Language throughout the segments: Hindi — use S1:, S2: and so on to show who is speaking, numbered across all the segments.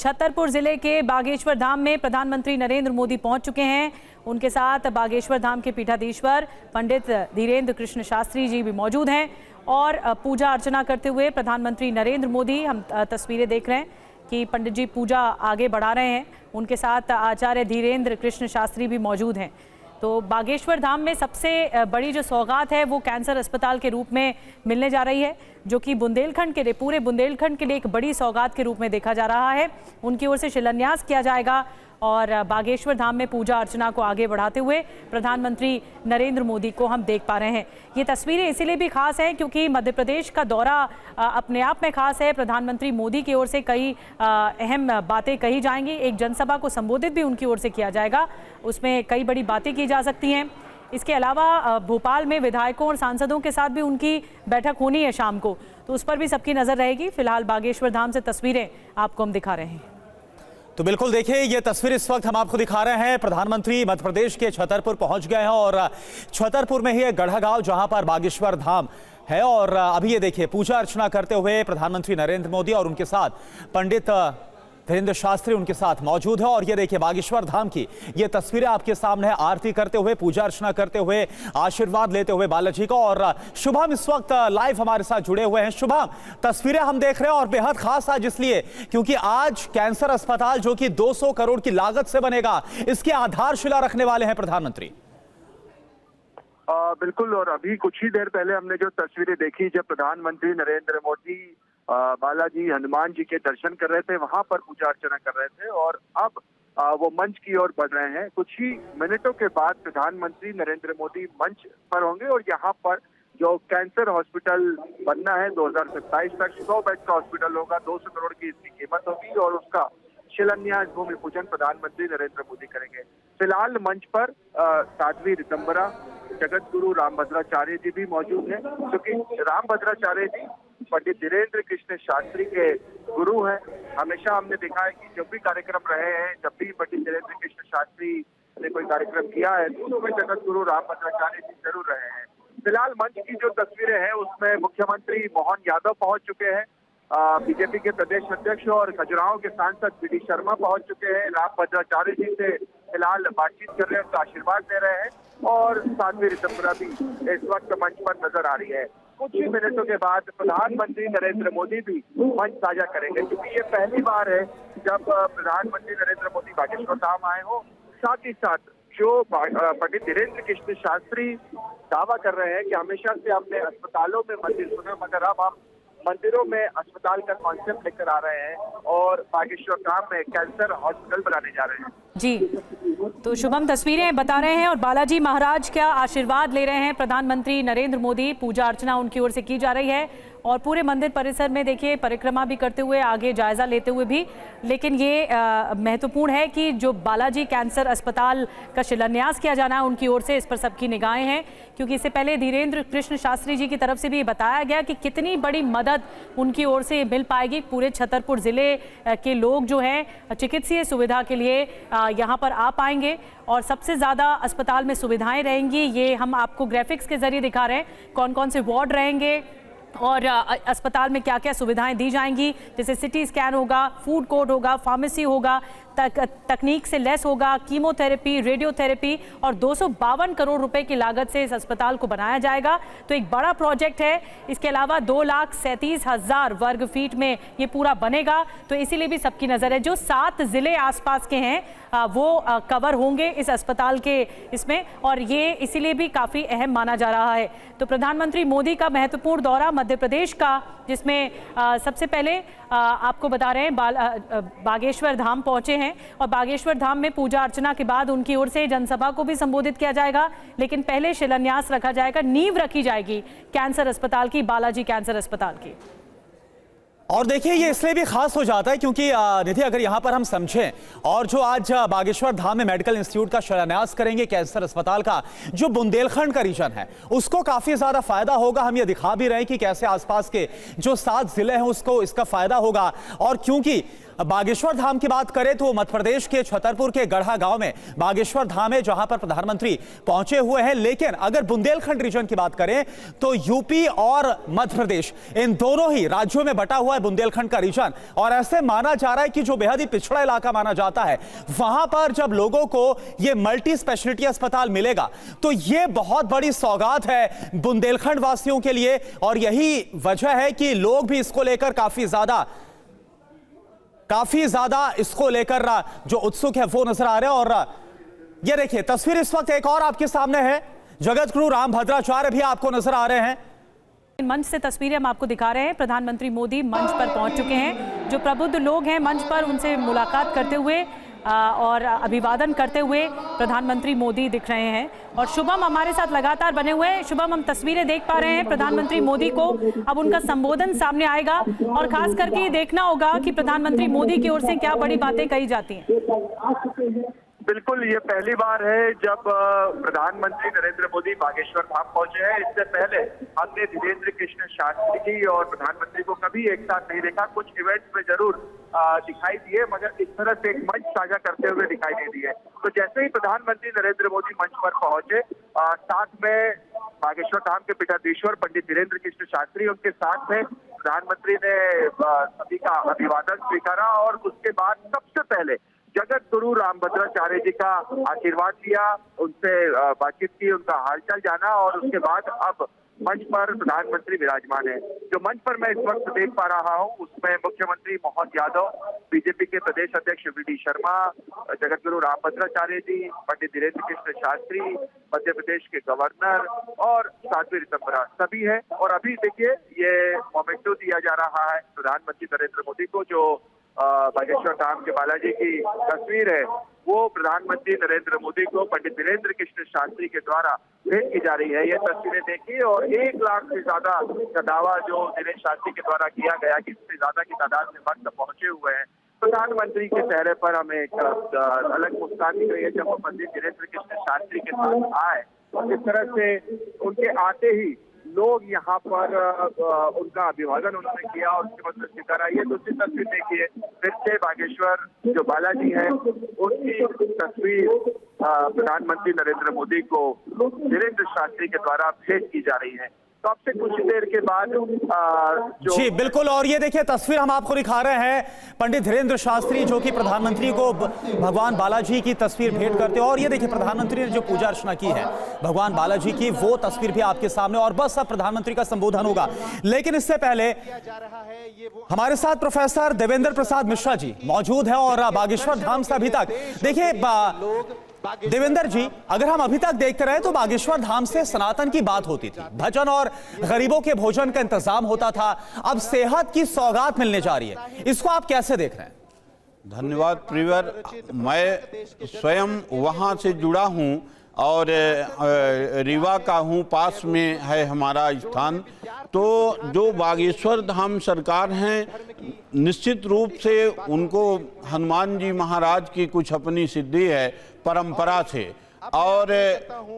S1: छतरपुर जिले के बागेश्वर धाम में प्रधानमंत्री नरेंद्र मोदी पहुंच चुके हैं। उनके साथ बागेश्वर धाम के पीठाधीश्वर पंडित धीरेन्द्र कृष्ण शास्त्री जी भी मौजूद हैं और पूजा अर्चना करते हुए प्रधानमंत्री नरेंद्र मोदी, हम तस्वीरें देख रहे हैं कि पंडित जी पूजा आगे बढ़ा रहे हैं। उनके साथ आचार्य धीरेन्द्र कृष्ण शास्त्री भी मौजूद हैं। तो बागेश्वर धाम में सबसे बड़ी जो सौगात है वो कैंसर अस्पताल के रूप में मिलने जा रही है, जो कि बुंदेलखंड के लिए, पूरे बुंदेलखंड के लिए एक बड़ी सौगात के रूप में देखा जा रहा है। उनकी ओर से शिलान्यास किया जाएगा और बागेश्वर धाम में पूजा अर्चना को आगे बढ़ाते हुए प्रधानमंत्री नरेंद्र मोदी को हम देख पा रहे हैं। ये तस्वीरें इसीलिए भी खास हैं क्योंकि मध्य प्रदेश का दौरा अपने आप में खास है। प्रधानमंत्री मोदी की ओर से कई अहम बातें कही जाएंगी। एक जनसभा को संबोधित भी उनकी ओर से किया जाएगा, उसमें कई बड़ी बातें की जा सकती हैं। इसके अलावा भोपाल में विधायकों और सांसदों के साथ भी उनकी बैठक होनी है शाम को, तो उस पर भी सबकी नज़र रहेगी। फिलहाल बागेश्वर धाम से तस्वीरें आपको हम दिखा रहे हैं।
S2: तो बिल्कुल देखिए, ये तस्वीर इस वक्त हम आपको दिखा रहे हैं। प्रधानमंत्री मध्य प्रदेश के छतरपुर पहुंच गए हैं और छतरपुर में ही है गढ़ा गांव, जहां पर बागेश्वर धाम है। और अभी ये देखिए, पूजा अर्चना करते हुए प्रधानमंत्री नरेंद्र मोदी और उनके साथ पंडित धीरेन्द्र शास्त्री उनके साथ मौजूद है। और ये देखिए बागेश्वर धाम की ये तस्वीरें आपके सामने है, आरती करते हुए, पूजा अर्चना करते हुए, आशीर्वाद लेते हुए बालाजी को। और शुभम इस वक्त लाइव हमारे साथ जुड़े हुए हैं। शुभम, तस्वीरें हम देख रहे हैं और बेहद खास आज इसलिए क्योंकि आज कैंसर अस्पताल जो कि 200 करोड़ की लागत से बनेगा, इसकी आधारशिला रखने वाले हैं प्रधानमंत्री।
S3: बिल्कुल, और अभी कुछ ही देर पहले हमने जो तस्वीरें देखी, जब प्रधानमंत्री नरेंद्र मोदी बालाजी हनुमान जी के दर्शन कर रहे थे, वहां पर पूजा अर्चना कर रहे थे और अब वो मंच की ओर बढ़ रहे हैं। कुछ ही मिनटों के बाद प्रधानमंत्री नरेंद्र मोदी मंच पर होंगे और यहाँ पर जो कैंसर हॉस्पिटल बनना है 2027 तक 100 बेड का हॉस्पिटल होगा, 200 करोड़ की इसकी कीमत होगी और उसका शिलान्यास, भूमि पूजन प्रधानमंत्री नरेंद्र मोदी करेंगे। फिलहाल मंच पर साध्वी ऋतंबरा, जगत गुरु रामभद्राचार्य जी भी मौजूद हैं, क्योंकि रामभद्राचार्य जी पंडित धीरेन्द्र कृष्ण शास्त्री के गुरु हैं। हमेशा हमने देखा है कि जब भी कार्यक्रम रहे हैं, जब भी पंडित धीरेन्द्र कृष्ण शास्त्री ने कोई कार्यक्रम किया है तो उसमें जगत गुरु रामभद्राचार्य जी जरूर रहे हैं। फिलहाल मंच की जो तस्वीरें हैं उसमें मुख्यमंत्री मोहन यादव पहुंच चुके हैं, बीजेपी के प्रदेश अध्यक्ष और खजुराहो के सांसद पीडी शर्मा पहुंच चुके हैं। रामभद्राचार्य जी से फिलहाल बातचीत कर रहे हैं, उनका आशीर्वाद दे रहे हैं और साध्वी ऋतंबरा भी इस वक्त मंच पर नजर आ रही है। कुछ ही मिनटों के बाद प्रधानमंत्री नरेंद्र मोदी भी मंच साझा करेंगे, क्योंकि ये पहली बार है जब प्रधानमंत्री नरेंद्र मोदी बागेश्वर धाम आए हो। साथ ही साथ जो पंडित धीरेन्द्र कृष्ण शास्त्री दावा कर रहे हैं कि हमेशा से हमने अस्पतालों में मंदिर सुने, मगर अब हम मंदिरों में अस्पताल का कॉन्सेप्ट लेकर आ रहे हैं और बागेश्वर धाम में कैंसर हॉस्पिटल बनाने जा रहे हैं।
S1: जी, तो शुभम तस्वीरें बता रहे हैं और बालाजी महाराज का आशीर्वाद ले रहे हैं प्रधानमंत्री नरेंद्र मोदी। पूजा अर्चना उनकी ओर से की जा रही है और पूरे मंदिर परिसर में देखिए परिक्रमा भी करते हुए, आगे जायजा लेते हुए भी। लेकिन ये महत्वपूर्ण है कि जो बालाजी कैंसर अस्पताल का शिलान्यास किया जाना है उनकी ओर से, इस पर सबकी निगाहें हैं, क्योंकि इससे पहले धीरेन्द्र कृष्ण शास्त्री जी की तरफ से भी बताया गया कि कितनी बड़ी मदद उनकी ओर से मिल पाएगी। पूरे छतरपुर जिले के लोग जो हैं चिकित्सीय सुविधा के लिए यहाँ पर आ पाएंगे और सबसे ज़्यादा अस्पताल में सुविधाएं रहेंगी। ये हम आपको ग्राफिक्स के जरिए दिखा रहे हैं कौन कौन से वार्ड रहेंगे और अस्पताल में क्या क्या सुविधाएं दी जाएंगी, जैसे सिटी स्कैन होगा, फूड कोर्ट होगा, फार्मेसी होगा, तकनीक से लेस होगा, कीमोथेरेपी, रेडियोथेरेपी और 252 करोड़ रुपए की लागत से इस अस्पताल को बनाया जाएगा। तो एक बड़ा प्रोजेक्ट है। इसके अलावा 2,37,000 वर्ग फीट में ये पूरा बनेगा, तो इसीलिए भी सबकी नज़र है। जो 7 जिले आसपास के हैं वो कवर होंगे इस अस्पताल के इसमें, और ये इसीलिए भी काफ़ी अहम माना जा रहा है। तो प्रधानमंत्री मोदी का महत्वपूर्ण दौरा मध्य प्रदेश का, जिसमें सबसे पहले आपको बता रहे हैं बागेश्वर धाम पहुंचे हैं और बागेश्वर धाम में पूजा अर्चना के बाद उनकी ओर से जनसभा को भी संबोधित किया जाएगा। लेकिन पहले शिलान्यास रखा जाएगा, नींव रखी जाएगी कैंसर अस्पताल की, बालाजी कैंसर अस्पताल की।
S2: और देखिए, ये इसलिए भी खास हो जाता है क्योंकि निधि, अगर यहाँ पर हम समझें, और जो आज बागेश्वर धाम में मेडिकल इंस्टीट्यूट का शिलान्यास करेंगे कैंसर अस्पताल का, जो बुंदेलखंड का रीजन है उसको काफी ज्यादा फायदा होगा। हम ये दिखा भी रहे हैं कि कैसे आसपास के जो 7 जिले हैं उसको इसका फायदा होगा। और क्योंकि बागेश्वर धाम की बात करें तो मध्य प्रदेश के छतरपुर के गढ़ा गांव में बागेश्वर धाम है, जहां पर प्रधानमंत्री पहुंचे हुए हैं। लेकिन अगर बुंदेलखंड रीजन की बात करें तो यूपी और मध्य प्रदेश इन दोनों ही राज्यों में बटा हुआ है बुंदेलखंड का रीजन। और ऐसे माना जा रहा है कि जो बेहद ही पिछड़ा इलाका माना जाता है, वहां पर जब लोगों को यह मल्टी स्पेशलिटी अस्पताल मिलेगा तो यह बहुत बड़ी सौगात है बुंदेलखंड वासियों के लिए। और यही वजह है कि लोग भी इसको लेकर काफी ज्यादा इसको लेकर जो उत्सुक है वो नजर आ रहे हैं। और ये देखिए तस्वीर इस वक्त एक और आपके सामने है, जगत गुरु रामभद्राचार्य भी आपको नजर आ रहे हैं।
S1: मंच से तस्वीरें हम आपको दिखा रहे हैं। प्रधानमंत्री मोदी मंच पर पहुंच चुके हैं। जो प्रबुद्ध लोग हैं मंच पर, उनसे मुलाकात करते हुए और अभिवादन करते हुए प्रधानमंत्री मोदी दिख रहे हैं। और शुभम हमारे साथ लगातार बने हुए हैं। शुभम, हम तस्वीरें देख पा रहे हैं प्रधानमंत्री मोदी को। अब उनका संबोधन सामने आएगा और खास करके ये देखना होगा कि प्रधानमंत्री मोदी की ओर से क्या बड़ी बातें कही जाती हैं।
S3: बिल्कुल, ये पहली बार है जब प्रधानमंत्री नरेंद्र मोदी बागेश्वर धाम पहुंचे हैं। इससे पहले हमने धीरेन्द्र कृष्ण शास्त्री जी और प्रधानमंत्री को कभी एक साथ नहीं देखा। कुछ इवेंट्स में जरूर दिखाई दिए, मगर इस तरह से एक मंच साझा करते हुए दिखाई नहीं दिए। तो जैसे ही प्रधानमंत्री नरेंद्र मोदी मंच पर पहुंचे, साथ में बागेश्वर धाम के पीठाधीश्वर पंडित धीरेन्द्र कृष्ण शास्त्री, उनके साथ में प्रधानमंत्री ने सभी का अभिवादन स्वीकारा और उसके बाद सबसे पहले जगत गुरु रामभद्राचार्य जी का आशीर्वाद लिया, उनसे बातचीत की, उनका हालचाल जाना। और उसके बाद अब मंच पर प्रधानमंत्री विराजमान है। जो मंच पर मैं इस वक्त देख पा रहा हूं उसमें मुख्यमंत्री मोहन यादव, बीजेपी के प्रदेश अध्यक्ष वी.डी. शर्मा, जगत गुरु रामभद्राचार्य जी, पंडित धीरेन्द्र कृष्ण शास्त्री, मध्य प्रदेश के गवर्नर और साध्वी ऋतंभरा सभी है। और अभी देखिए ये मोमेंटो दिया जा रहा है प्रधानमंत्री नरेंद्र मोदी को। जो बागेश्वर धाम के बालाजी की तस्वीर है वो प्रधानमंत्री नरेंद्र मोदी को पंडित धीरेन्द्र कृष्ण शास्त्री के द्वारा भेंट की जा रही है। ये तस्वीरें देखिए और 1 लाख से ज्यादा का दावा जो धीरेन्द्र शास्त्री के द्वारा किया गया कि इससे ज्यादा की तादाद में भक्त पहुंचे हुए हैं। प्रधानमंत्री के चेहरे पर हमें एक अलग मुस्कान दिख रही है जब वो पंडित धीरेन्द्र कृष्ण शास्त्री के साथ आए। इस तरह से उनके आते ही लोग यहाँ पर उनका अभिवादन उन्होंने किया और उसके बाद स्वीकारा। ये दूसरी तस्वीर देखिए, फिर से बागेश्वर जो बालाजी है उनकी तस्वीर प्रधानमंत्री नरेंद्र मोदी को धीरेन्द्र शास्त्री के द्वारा भेंट की जा रही है। तो अब से कुछ देर के बाद
S2: जी बिल्कुल। और ये देखिए तस्वीर हम आपको दिखा रहे हैं, पंडित धीरेन्द्र शास्त्री जो कि प्रधानमंत्री को भगवान बालाजी की तस्वीर भेंट करते हैं। और ये देखिए प्रधानमंत्री ने जो पूजा अर्चना की है भगवान बालाजी की, वो तस्वीर भी आपके सामने। और बस अब प्रधानमंत्री का संबोधन होगा, लेकिन इससे पहले हमारे साथ प्रोफेसर देवेंद्र प्रसाद मिश्रा जी मौजूद हैं। और बागेश्वर धाम से अभी तक देखिए देवेंद्र जी, अगर हम अभी तक देखते रहे तो बागेश्वर धाम से सनातन की बात होती थी, भजन और गरीबों के भोजन का इंतजाम होता था। अब सेहत की सौगात मिलने जा रही है, इसको आप कैसे देख रहे हैं?
S4: धन्यवाद प्रिवर। मैं स्वयं वहां से जुड़ा हूं और रीवा का हूं, पास में है हमारा स्थान। तो जो बागेश्वर धाम सरकार हैं, निश्चित रूप से उनको हनुमान जी महाराज की कुछ अपनी सिद्धि है परंपरा से, और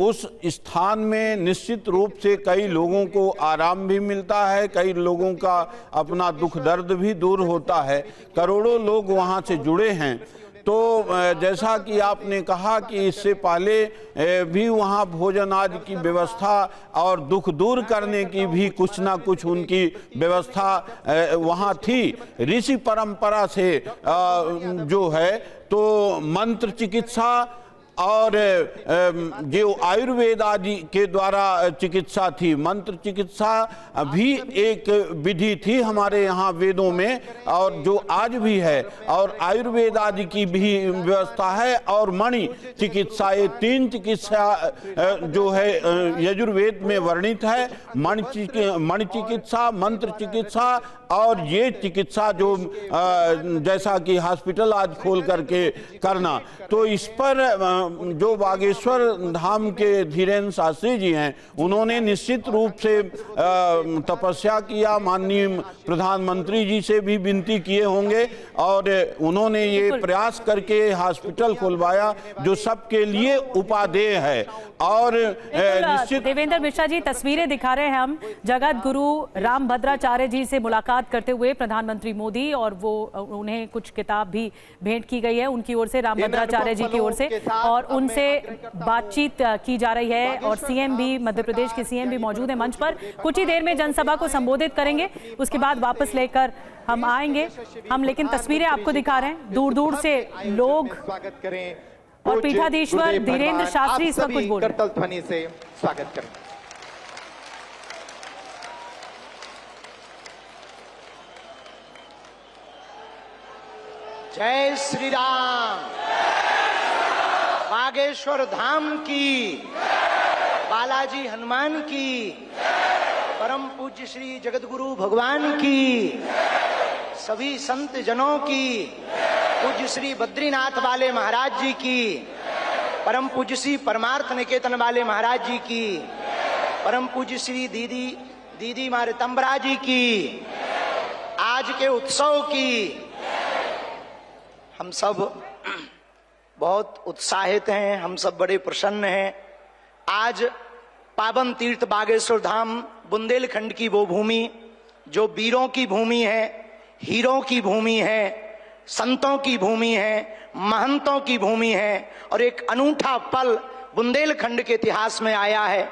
S4: उस स्थान में निश्चित रूप से कई लोगों को आराम भी मिलता है, कई लोगों का अपना दुख दर्द भी दूर होता है। करोड़ों लोग वहाँ से जुड़े हैं। तो जैसा कि आपने कहा कि इससे पहले भी वहाँ भोजन आदि की व्यवस्था और दुख दूर करने की भी कुछ ना कुछ उनकी व्यवस्था वहाँ थी। ऋषि परंपरा से जो है तो मंत्र चिकित्सा और जो आयुर्वेद आदि के द्वारा चिकित्सा थी, मंत्र चिकित्सा भी एक विधि थी हमारे यहाँ वेदों में, और जो आज भी है। और आयुर्वेद आदि की भी व्यवस्था है और मणि चिकित्सा, ये 3 चिकित्सा जो है यजुर्वेद में वर्णित है। मणि चिकित्सा, मंत्र चिकित्सा और ये चिकित्सा जो जैसा कि हॉस्पिटल आज खोल करके करना। तो इस पर जो बागेश्वर धाम के धीरेन्द्र शास्त्री जी हैं, उन्होंने निश्चित रूप से तपस्या किया, माननीय प्रधानमंत्री जी से भी विनती किए होंगे और उन्होंने ये प्रयास करके हॉस्पिटल खुलवाया जो सबके लिए उपादेय है। और निश्चित
S1: देवेंद्र मिश्रा जी, तस्वीरें दिखा रहे हैं हम जगत गुरु रामभद्राचार्य जी से मुलाकात करते हुए प्रधानमंत्री मोदी, और वो उन्हें कुछ किताब भी भेंट की गई है उनकी ओर से, रामभद्राचार्य जी की ओर से, और उनसे बातचीत की जा रही है। और सीएम भी, मध्य प्रदेश के सीएम भी मौजूद है मंच पर, कुछ ही देर में जनसभा को संबोधित करेंगे, उसके बाद वापस लेकर हम आएंगे। हम लेकिन तस्वीरें आपको दिखा रहे हैं, दूर दूर से लोग
S5: स्वागत करें
S1: और पीठाधीश्वर धीरेन्द्र शास्त्री इस वक्त कुछ बोल रहे हैं।
S5: करतल ध्वनि से स्वागत करें। जय श्री राम। बागेश्वर धाम की, बालाजी हनुमान की, परम पूज्य श्री जगतगुरु भगवान की, सभी संत जनों की, पूज्य श्री बद्रीनाथ वाले महाराज जी की, परम पूज्य श्री परमार्थ निकेतन वाले महाराज जी की, परम पूज्य श्री दीदी माँ रितंबरा जी की, आज के उत्सव की। हम सब बहुत उत्साहित हैं, हम सब बड़े प्रसन्न हैं। आज पावन तीर्थ बागेश्वर धाम बुंदेलखंड की वो भूमि जो वीरों की भूमि है, हीरों की भूमि है, संतों की भूमि है, महंतों की भूमि है। और एक अनूठा पल बुंदेलखंड के इतिहास में आया है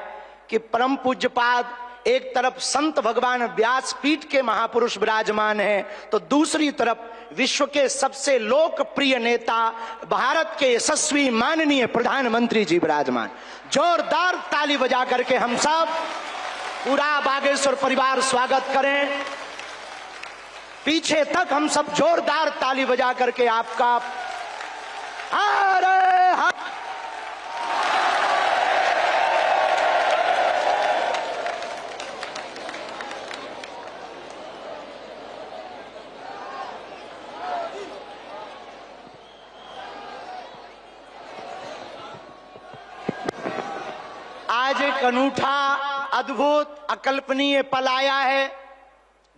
S5: कि परम पूज्यपाद एक तरफ संत भगवान व्यासपीठ के महापुरुष विराजमान हैं, तो दूसरी तरफ विश्व के सबसे लोकप्रिय नेता, भारत के यशस्वी माननीय प्रधानमंत्री जी विराजमान। जोरदार ताली बजा करके हम सब पूरा बागेश्वर परिवार स्वागत करें। पीछे तक हम सब जोरदार ताली बजा करके आपका अरे हा। आज एक अनूठा, अद्भुत, अकल्पनीय पल आया है।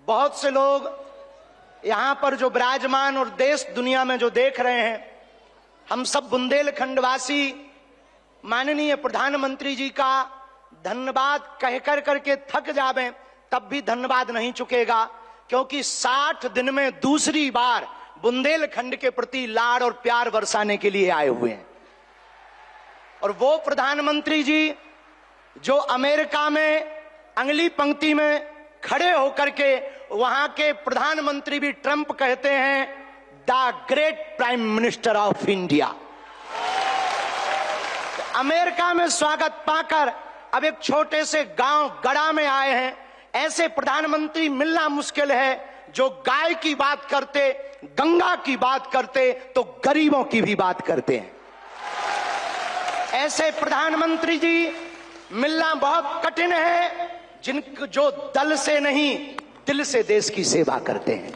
S5: बहुत से लोग यहां पर जो विराजमान और देश दुनिया में जो देख रहे हैं, हम सब बुंदेलखंड वासी माननीय प्रधानमंत्री जी का धन्यवाद कह कर करके थक जावें, तब भी धन्यवाद नहीं चुकेगा, क्योंकि 60 दिन में दूसरी बार बुंदेलखंड के प्रति लाड़ और प्यार बरसाने के लिए आए हुए हैं। और वो प्रधानमंत्री जी जो अमेरिका में अगली पंक्ति में खड़े होकर के वहां के प्रधानमंत्री भी ट्रंप कहते हैं the great prime minister of India. America में स्वागत पाकर अब एक छोटे से गांव गड़ा में आए हैं। ऐसे प्रधानमंत्री मिलना मुश्किल है जो गाय की बात करते, गंगा की बात करते, तो गरीबों की भी बात करते हैं। ऐसे प्रधानमंत्री जी मिलना बहुत कठिन है, जो दल से नहीं दिल से देश की सेवा करते हैं।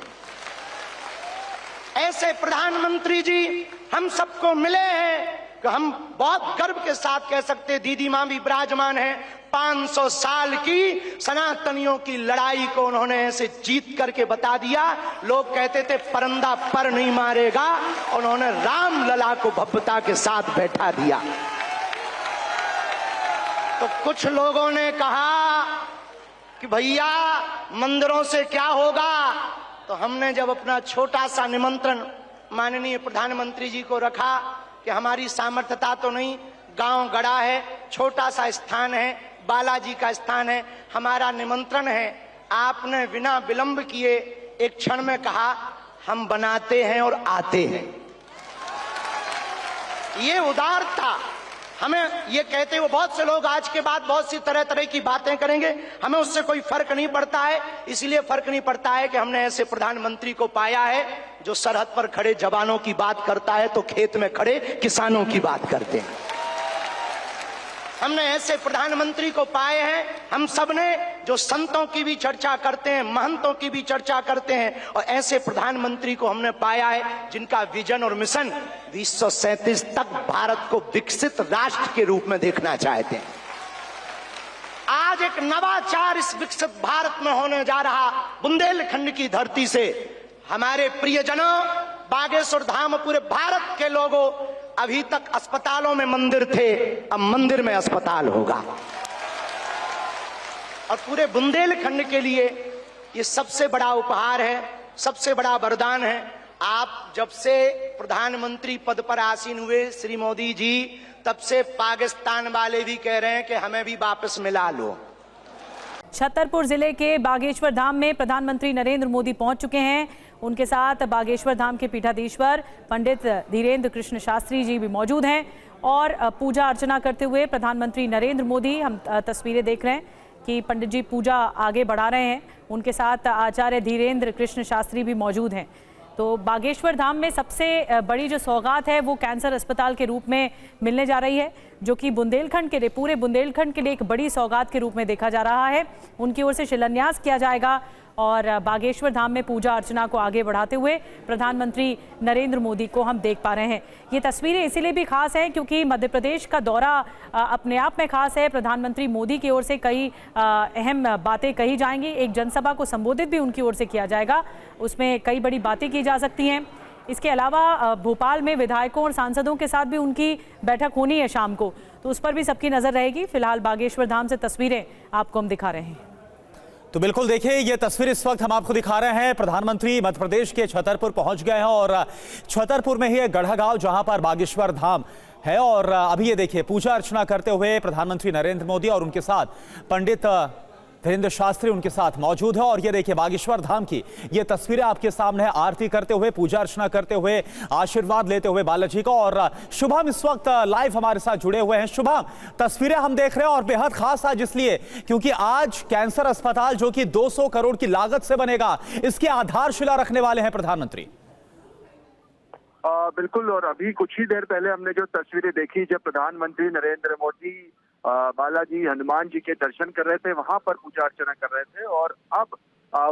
S5: ऐसे प्रधानमंत्री जी हम सबको मिले हैं कि हम बहुत गर्व के साथ कह सकते, दीदी मां भी विराजमान है, 500 साल की सनातनियों की लड़ाई को उन्होंने ऐसे जीत करके बता दिया। लोग कहते थे परंदा पर नहीं मारेगा, उन्होंने राम लला को भव्यता के साथ बैठा दिया। तो कुछ लोगों ने कहा कि भैया मंदिरों से क्या होगा, तो हमने जब अपना छोटा सा निमंत्रण माननीय प्रधानमंत्री जी को रखा कि हमारी सामर्थ्यता तो नहीं, गांव गड़ा है, छोटा सा स्थान है, बालाजी का स्थान है, हमारा निमंत्रण है, आपने बिना विलंब किए एक क्षण में कहा हम बनाते हैं और आते हैं। ये उदारता हमें, ये कहते हुए बहुत से लोग आज के बाद बहुत सी तरह तरह की बातें करेंगे, हमें उससे कोई फर्क नहीं पड़ता है। इसलिए फर्क नहीं पड़ता है कि हमने ऐसे प्रधानमंत्री को पाया है जो सरहद पर खड़े जवानों की बात करता है तो खेत में खड़े किसानों की बात करते हैं। हमने ऐसे प्रधानमंत्री को पाए हैं। हम सबने जो संतों की भी चर्चा करते हैं, महंतों की भी चर्चा करते हैं, और ऐसे प्रधानमंत्री को हमने पाया है जिनका विजन और मिशन 2037 तक भारत को विकसित राष्ट्र के रूप में देखना चाहते हैं। आज एक नवाचार इस विकसित भारत में होने जा रहा। बुंदेलखंड की धरती से हमारे प्रियजनों, बागेश्वर धाम, पूरे भारत के लोगों, अभी तक अस्पतालों में मंदिर थे, अब मंदिर में अस्पताल होगा। और पूरे बुंदेलखंड के लिए ये सबसे बड़ा उपहार है, सबसे बड़ा वरदान है। आप जब से प्रधानमंत्री पद पर आसीन हुए श्री मोदी जी, तब से पाकिस्तान वाले भी कह रहे हैं कि हमें भी वापस मिला लो।
S1: छतरपुर जिले के बागेश्वर धाम में प्रधानमंत्री नरेंद्र मोदी पहुंच चुके हैं। उनके साथ बागेश्वर धाम के पीठाधीश्वर पंडित धीरेन्द्र कृष्ण शास्त्री जी भी मौजूद हैं और पूजा अर्चना करते हुए प्रधानमंत्री नरेंद्र मोदी, हम तस्वीरें देख रहे हैं कि पंडित जी पूजा आगे बढ़ा रहे हैं। उनके साथ आचार्य धीरेन्द्र कृष्ण शास्त्री भी मौजूद हैं। तो बागेश्वर धाम में सबसे बड़ी जो सौगात है वो कैंसर अस्पताल के रूप में मिलने जा रही है, जो कि बुंदेलखंड के लिए, पूरे बुंदेलखंड के लिए एक बड़ी सौगात के रूप में देखा जा रहा है। उनकी ओर से शिलान्यास किया जाएगा और बागेश्वर धाम में पूजा अर्चना को आगे बढ़ाते हुए प्रधानमंत्री नरेंद्र मोदी को हम देख पा रहे हैं। ये तस्वीरें इसीलिए भी खास हैं क्योंकि मध्य प्रदेश का दौरा अपने आप में खास है। प्रधानमंत्री मोदी की ओर से कई अहम बातें कही जाएंगी। एक जनसभा को संबोधित भी उनकी ओर से किया जाएगा, उसमें कई बड़ी बातें की जा सकती हैं। इसके अलावा भोपाल में विधायकों और सांसदों के साथ भी उनकी बैठक होनी है शाम को, तो उस पर भी सबकी नज़र रहेगी। फिलहाल बागेश्वर धाम से तस्वीरें आपको हम दिखा रहे हैं।
S2: तो बिल्कुल देखिए, ये तस्वीर इस वक्त हम आपको दिखा रहे हैं। प्रधानमंत्री मध्य प्रदेश के छतरपुर पहुंच गए हैं और छतरपुर में ही है गढ़ा जहां पर बागेश्वर धाम है। और अभी ये देखिए, पूजा अर्चना करते हुए प्रधानमंत्री नरेंद्र मोदी और उनके साथ पंडित धीरेन्द्र शास्त्री उनके साथ मौजूद है। और ये देखिए बागेश्वर धाम की ये तस्वीरें आपके सामने है, आरती करते हुए, पूजा अर्चना करते हुए, आशीर्वाद लेते हुए बालाजी को। और शुभम इस वक्त लाइव हमारे साथ जुड़े हुए हैं। शुभम, तस्वीरें हम देख रहे हैं और बेहद खास आज इसलिए क्योंकि आज कैंसर अस्पताल जो कि 200 करोड़ की लागत से बनेगा, इसकी आधारशिला रखने वाले हैं प्रधानमंत्री।
S3: बिल्कुल, और अभी कुछ ही देर पहले हमने जो तस्वीरें देखी जब प्रधानमंत्री नरेंद्र मोदी बालाजी हनुमान जी के दर्शन कर रहे थे, वहां पर पूजा अर्चना कर रहे थे और अब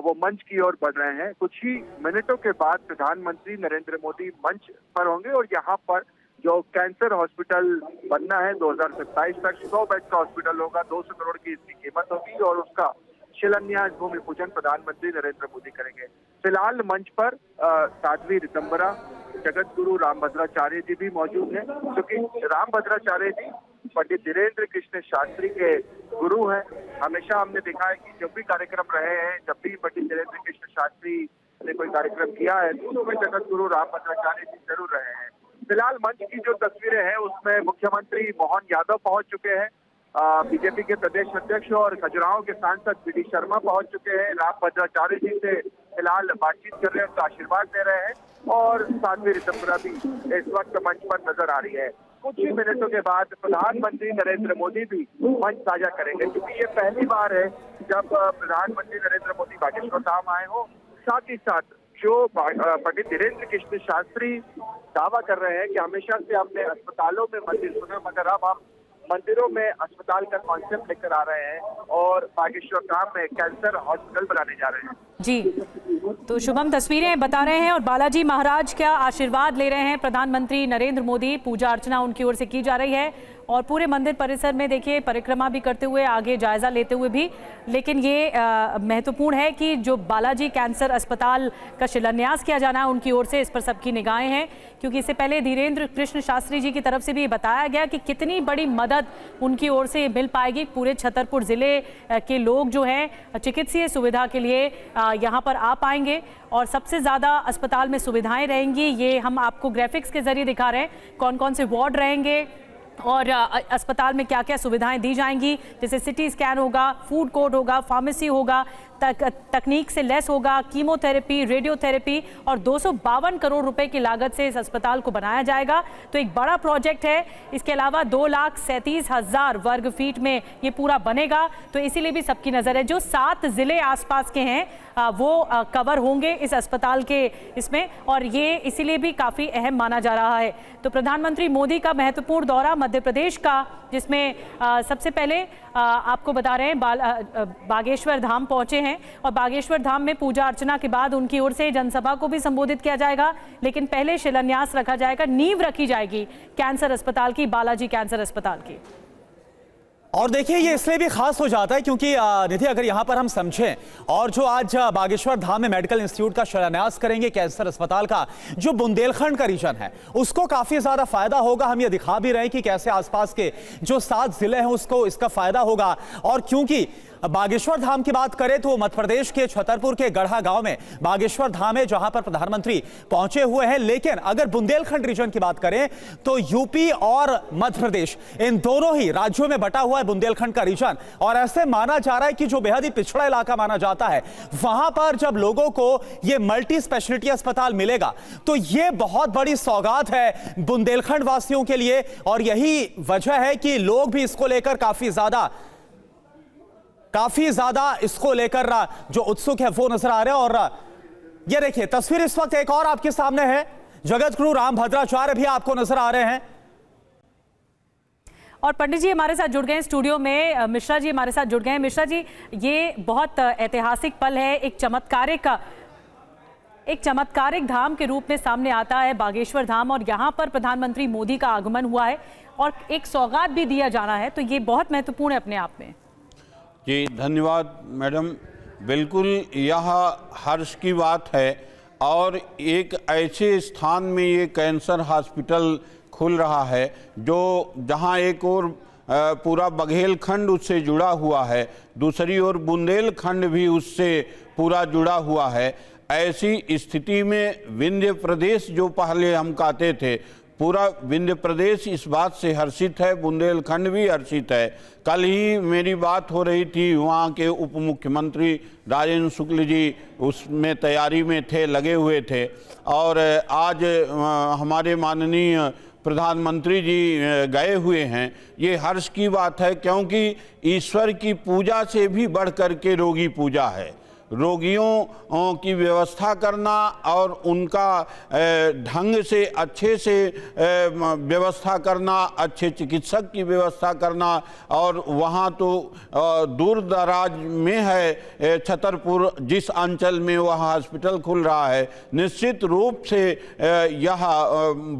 S3: वो मंच की ओर बढ़ रहे हैं। कुछ ही मिनटों के बाद प्रधानमंत्री नरेंद्र मोदी मंच पर होंगे और यहाँ पर जो कैंसर हॉस्पिटल बनना है 2027 तक 100 बेड का हॉस्पिटल होगा, 200 करोड़ की इसकी कीमत होगी और उसका शिलान्यास, भूमि पूजन प्रधानमंत्री नरेंद्र मोदी करेंगे। फिलहाल मंच पर साध्वी ऋतंबरा, जगत गुरु रामभद्राचार्य जी भी मौजूद हैं, क्योंकि रामभद्राचार्य जी पंडित धीरेन्द्र कृष्ण शास्त्री के गुरु हैं। हमेशा हमने देखा है कि जब भी कार्यक्रम रहे हैं, जब भी पंडित धीरेन्द्र कृष्ण शास्त्री ने कोई कार्यक्रम किया है तो उसमें जगत गुरु रामभद्राचार्य जी जरूर रहे हैं। फिलहाल मंच की जो तस्वीरें हैं उसमें मुख्यमंत्री मोहन यादव पहुंच चुके हैं, बीजेपी के प्रदेश अध्यक्ष और खजुराहो के सांसद पीडी शर्मा पहुंच चुके हैं। रामभद्राचार्य जी से फिलहाल बातचीत कर रहे हैं, उनका आशीर्वाद दे रहे हैं और साध्वी ऋतंबरा भी इस वक्त मंच पर नजर आ रही है। कुछ ही मिनटों के बाद प्रधानमंत्री नरेंद्र मोदी भी मंच साझा करेंगे, क्योंकि ये पहली बार है जब प्रधानमंत्री नरेंद्र मोदी बागेश्वर धाम आए हो। साथ ही साथ जो पंडित धीरेन्द्र कृष्ण शास्त्री दावा कर रहे हैं कि हमेशा से हमने अस्पतालों में मंदिर सुने, मगर अब हम मंदिरों में अस्पताल का कॉन्सेप्ट लेकर आ रहे हैं और बागेश्वर धाम में कैंसर हॉस्पिटल बनाने जा रहे हैं।
S1: जी, तो शुभम तस्वीरें बता रहे हैं और बालाजी महाराज क्या आशीर्वाद ले रहे हैं प्रधानमंत्री नरेंद्र मोदी। पूजा अर्चना उनकी ओर से की जा रही है और पूरे मंदिर परिसर में देखिए परिक्रमा भी करते हुए, आगे जायजा लेते हुए भी। लेकिन ये महत्वपूर्ण है कि जो बालाजी कैंसर अस्पताल का शिलान्यास किया जाना है उनकी ओर से, इस पर सबकी निगाहें हैं, क्योंकि इससे पहले धीरेन्द्र कृष्ण शास्त्री जी की तरफ से भी बताया गया कि कितनी बड़ी मदद उनकी ओर से मिल पाएगी। पूरे छतरपुर जिले के लोग जो हैं चिकित्सीय सुविधा के लिए यहाँ पर आ पाएंगे और सबसे ज़्यादा अस्पताल में सुविधाएं रहेंगी। ये हम आपको ग्राफिक्स के जरिए दिखा रहे हैं कौन कौन से वार्ड रहेंगे और अस्पताल में क्या क्या सुविधाएं दी जाएंगी, जैसे सिटी स्कैन होगा, फूड कोर्ट होगा, फार्मेसी होगा, तकनीक से लैस होगा, कीमोथेरेपी, रेडियोथेरेपी और 252 करोड़ रुपए की लागत से इस अस्पताल को बनाया जाएगा। तो एक बड़ा प्रोजेक्ट है। इसके अलावा 2,37,000 वर्ग फीट में ये पूरा बनेगा, तो इसीलिए भी सबकी नजर है। जो 7 जिले आसपास के हैं वो कवर होंगे इस अस्पताल के इसमें, और ये इसीलिए भी काफी अहम माना जा रहा है। तो प्रधानमंत्री मोदी का महत्वपूर्ण दौरा मध्य प्रदेश का, जिसमें सबसे पहले आपको बता रहे हैं बागेश्वर धाम पहुंचे हैं, और बागेश्वर धाम में पूजा अर्चना के बाद उनकी ओर से जनसभा को भी संबोधित किया जाएगा। लेकिन पहले शिलान्यास रखा जाएगा, नींव रखी जाएगी कैंसर अस्पताल की, बालाजी कैंसर अस्पताल की।
S2: और देखिए ये इसलिए भी खास हो जाता है क्योंकि निधि, अगर यहां पर हम समझें, और जो आज बागेश्वर धाम में मेडिकल इंस्टीट्यूट का शिलान्यास करेंगे कैंसर अस्पताल का, जो बुंदेलखंड का रीजन है उसको काफी ज्यादा फायदा होगा। हम ये दिखा भी रहे हैं कि कैसे आसपास के जो 7 जिले हैं उसको इसका फायदा होगा। और क्योंकि बागेश्वर धाम की बात करें तो मध्य प्रदेश के छतरपुर के गढ़ा गांव में बागेश्वर धाम है जहां पर प्रधानमंत्री पहुंचे हुए हैं। लेकिन अगर बुंदेलखंड रीजन की बात करें तो यूपी और मध्य प्रदेश, इन दोनों ही राज्यों में बटा हुआ है बुंदेलखंड का रीजन। और ऐसे माना जा रहा है कि जो बेहद ही पिछड़ा इलाका माना जाता है, वहां पर जब लोगों को यह मल्टी स्पेशलिटी अस्पताल मिलेगा तो यह बहुत बड़ी सौगात है बुंदेलखंड वासियों के लिए। और यही वजह है कि लोग भी इसको लेकर काफी ज्यादा इसको लेकर जो उत्सुक है वो नजर आ रहे हैं। और ये देखिए तस्वीर इस वक्त एक और आपके सामने है, जगत गुरु रामभद्राचार्य भी आपको नजर आ रहे हैं।
S1: और पंडित जी हमारे साथ जुड़ गए हैं स्टूडियो में, मिश्रा जी हमारे साथ जुड़ गए हैं। मिश्रा जी, ये बहुत ऐतिहासिक पल है, एक चमत्कारिक धाम के रूप में सामने आता है बागेश्वर धाम, और यहाँ पर प्रधानमंत्री मोदी का आगमन हुआ है और एक सौगात भी दिया जाना है, तो ये बहुत महत्वपूर्ण है अपने आप में।
S4: जी धन्यवाद मैडम, बिल्कुल यह हर्ष की बात है। और एक ऐसे स्थान में ये कैंसर हॉस्पिटल खुल रहा है जो जहां एक और पूरा बघेलखंड उससे जुड़ा हुआ है, दूसरी ओर बुंदेलखंड भी उससे पूरा जुड़ा हुआ है। ऐसी स्थिति में विंध्य प्रदेश जो पहले हम कहते थे, पूरा विंध्य प्रदेश इस बात से हर्षित है, बुंदेलखंड भी हर्षित है। कल ही मेरी बात हो रही थी, वहाँ के उप मुख्यमंत्री राजेंद्र शुक्ल जी उसमें तैयारी में थे, लगे हुए थे। और आज हमारे माननीय प्रधानमंत्री जी गए हुए हैं। ये हर्ष की बात है क्योंकि ईश्वर की पूजा से भी बढ़ कर के रोगी पूजा है। रोगियों की व्यवस्था करना और उनका ढंग से अच्छे से व्यवस्था करना, अच्छे चिकित्सक की व्यवस्था करना। और वहाँ तो दूर दराज में है छतरपुर, जिस अंचल में वह हॉस्पिटल खुल रहा है, निश्चित रूप से यह